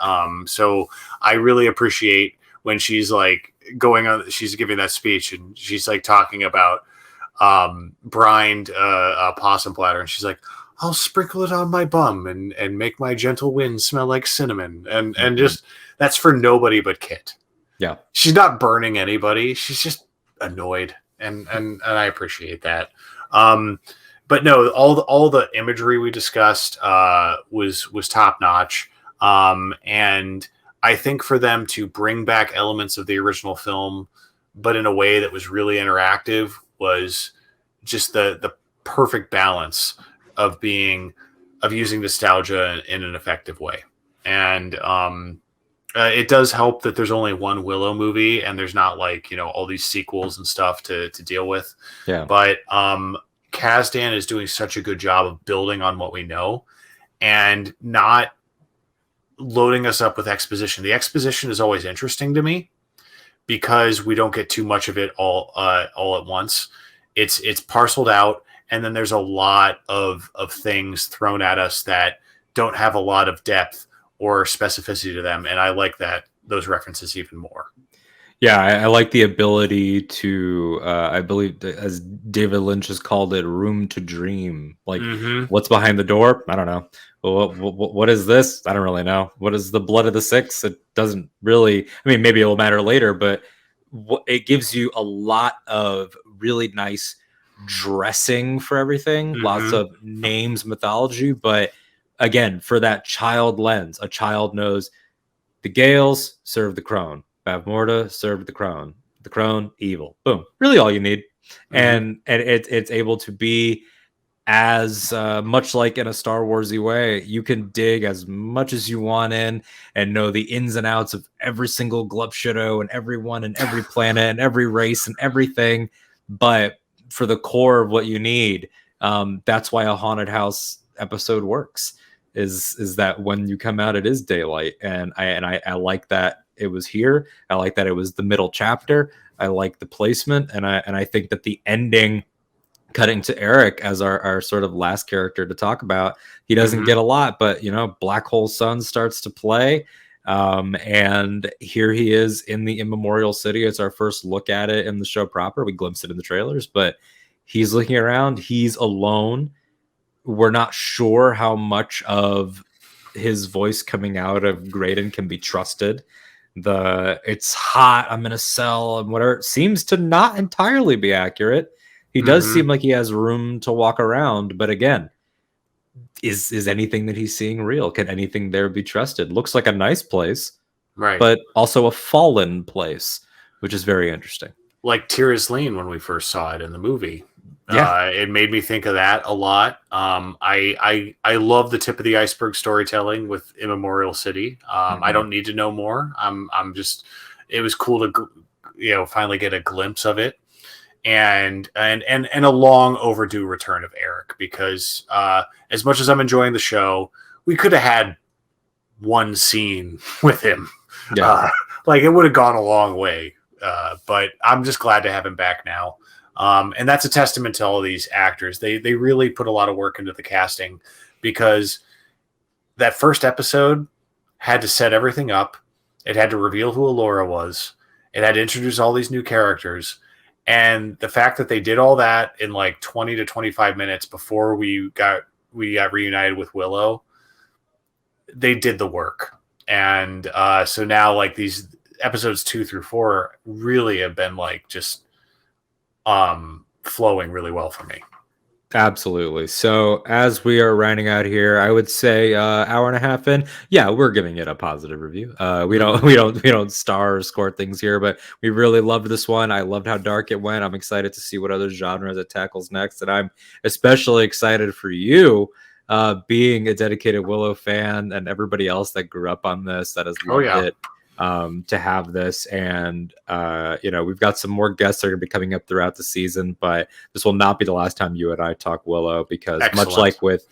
So I really appreciate when she's like she's giving that speech and she's like talking about brined possum bladder, and she's like, I'll sprinkle it on my bum and make my gentle wind smell like cinnamon. And just, that's for nobody but Kit. Yeah. She's not burning anybody. She's just annoyed. And I appreciate that. But no, all the imagery we discussed was top notch. And I think for them to bring back elements of the original film, but in a way that was really interactive, was just the perfect balance of using nostalgia in an effective way. And it does help that there's only one Willow movie and there's not like, you know, all these sequels and stuff to deal with. Yeah. But Kasdan is doing such a good job of building on what we know and not loading us up with exposition. The exposition is always interesting to me because we don't get too much of it all at once. It's parceled out, and then there's a lot of things thrown at us that don't have a lot of depth or specificity to them, and I like those references even more. Yeah, I like the ability to, I believe, as David Lynch has called it, room to dream. Like, what's behind the door? I don't know. What is this? I don't really know. What is the blood of the six? It doesn't really, I mean, maybe it'll matter later, but it gives you a lot of really nice dressing for everything, lots of names, mythology. But again, for that child lens, a child knows the Gales serve the crone. Bavmorda served the crone evil. Boom. Really all you need. And it's able to be as much like in a Star Warsy way. You can dig as much as you want in and know the ins and outs of every single Glupshido and everyone and every planet and every race and everything. But for the core of what you need, that's why a haunted house episode works. Is that when you come out, it is daylight, and I like that it was here. I like that it was the middle chapter. I like the placement, and I think that the ending, cutting to Eric as our sort of last character to talk about, he doesn't get a lot, but you know, Black Hole Sun starts to play, and here he is in the Immemorial City. It's our first look at it in the show proper. We glimpsed it in the trailers, but he's looking around. He's alone. We're not sure how much of his voice coming out of Graydon can be trusted. It's hot, I'm in a cell, and whatever seems to not entirely be accurate. He does seem like he has room to walk around, but again, is anything that he's seeing real? Can anything there be trusted? Looks like a nice place, right? But also a fallen place, which is very interesting. Like Tir's Lane when we first saw it in the movie. Yeah, it made me think of that a lot. I love the tip of the iceberg storytelling with Immemorial City. I don't need to know more. It was cool to finally get a glimpse of it, and a long overdue return of Eric, because as much as I'm enjoying the show, we could have had one scene with him. Yeah, like it would have gone a long way. But I'm just glad to have him back now. And that's a testament to all these actors. They really put a lot of work into the casting, because that first episode had to set everything up. It had to reveal who Allura was. It had to introduce all these new characters. And the fact that they did all that in like 20 to 25 minutes before we got reunited with Willow, they did the work. And so now like these episodes 2 through 4 really have been like just flowing really well for me. Absolutely. So as we are rounding out here, I would say hour and a half in, yeah, we're giving it a positive review. We don't star or score things here, but we really loved this one. I loved how dark it went. I'm excited to see what other genres it tackles next, and I'm especially excited for you, being a dedicated Willow fan, and everybody else that grew up on this that has loved it. To have this, and we've got some more guests that are going to be coming up throughout the season, but this will not be the last time you and I talk Willow, because much like with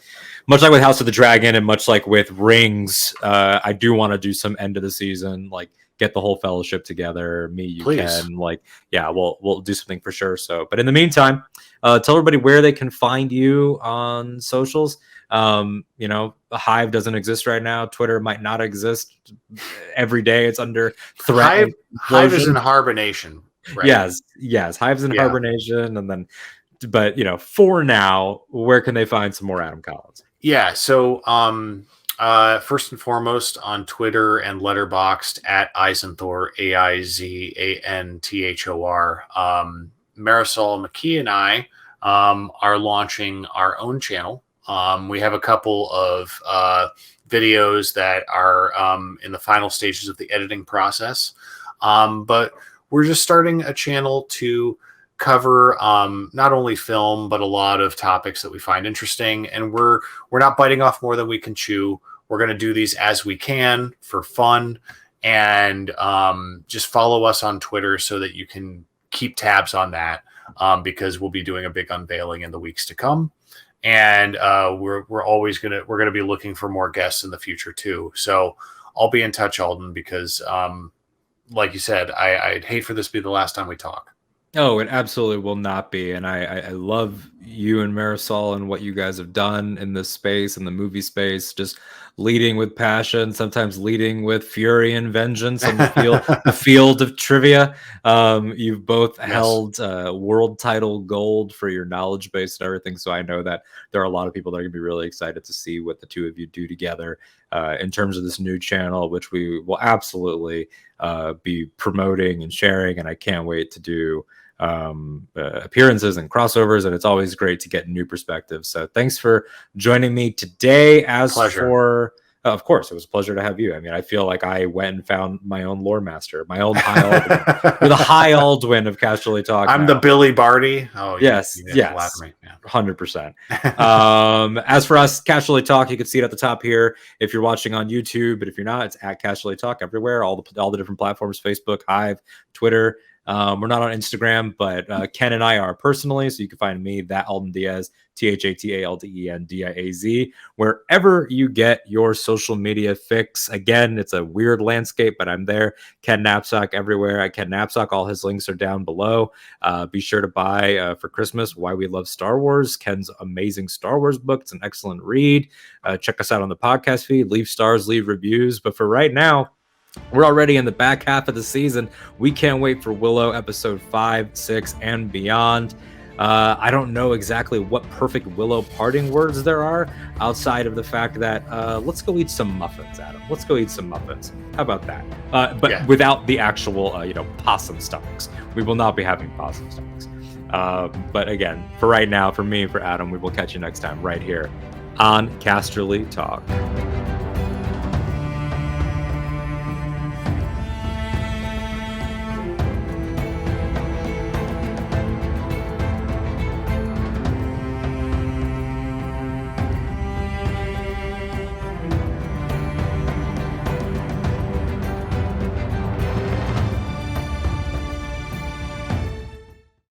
House of the Dragon and much like with Rings, I do want to do some end of the season, like get the whole fellowship together, me, you, Please. Ken, like, yeah, we'll do something for sure. So, but in the meantime, tell everybody where they can find you on socials. Hive doesn't exist right now. Twitter might not exist. Every day it's under threat. Hive is in hibernation. Right? Yes. Hive's in hibernation, and then, but for now, where can they find some more Adam Collins? Yeah. So, first and foremost on Twitter and Letterboxd at Eisenthor, AIZANTHOR. Marisol McKee and I are launching our own channel. We have a couple of videos that are in the final stages of the editing process, but we're just starting a channel to cover not only film but a lot of topics that we find interesting, and we're not biting off more than we can chew. We're going to do these as we can for fun, and just follow us on Twitter so that you can keep tabs on that, because we'll be doing a big unveiling in the weeks to come. And we're gonna be looking for more guests in the future too. So I'll be in touch, Alden, because like you said, I'd hate for this to be the last time we talk. Oh, it absolutely will not be. And I love you and Marisol and what you guys have done in this space, in the movie space, just leading with passion, sometimes leading with fury and vengeance on the field of trivia. You've both held world title gold for your knowledge base and everything. So I know that there are a lot of people that are going to be really excited to see what the two of you do together in terms of this new channel, which we will absolutely be promoting and sharing. And I can't wait to do appearances and crossovers, and it's always great to get new perspectives. So thanks for joining me today. For of course, it was a pleasure to have you. I mean, I feel like I went and found my own lore master, my own High Aldwin. You're the High Aldwin of Casually Talk. I'm the Billy Barty. Oh, yes, 100%. As for us, Casually Talk, you can see it at the top here if you're watching on YouTube, but if you're not, it's at Casually Talk everywhere, all the different platforms: Facebook, Hive, Twitter. We're not on Instagram, but Ken and I are personally, so you can find me, that Alden Diaz, THATALDENDIAZ, wherever you get your social media fix. Again, it's a weird landscape, but I'm there. Ken Knapsack everywhere. Ken Knapsack, all his links are down below. Be sure to buy for Christmas Why We Love Star Wars, Ken's amazing Star Wars book. It's an excellent read. Check us out on the podcast feed. Leave stars, leave reviews. But for right now, we're already in the back half of the season. We can't wait for Willow episode 5, 6, and beyond. I don't know exactly what perfect Willow parting words there are outside of the fact that let's go eat some muffins, Adam. Let's go eat some muffins. How about that? But without the actual, possum stomachs. We will not be having possum stomachs. But again, for right now, for me and for Adam, we will catch you next time right here on Casterly Talk.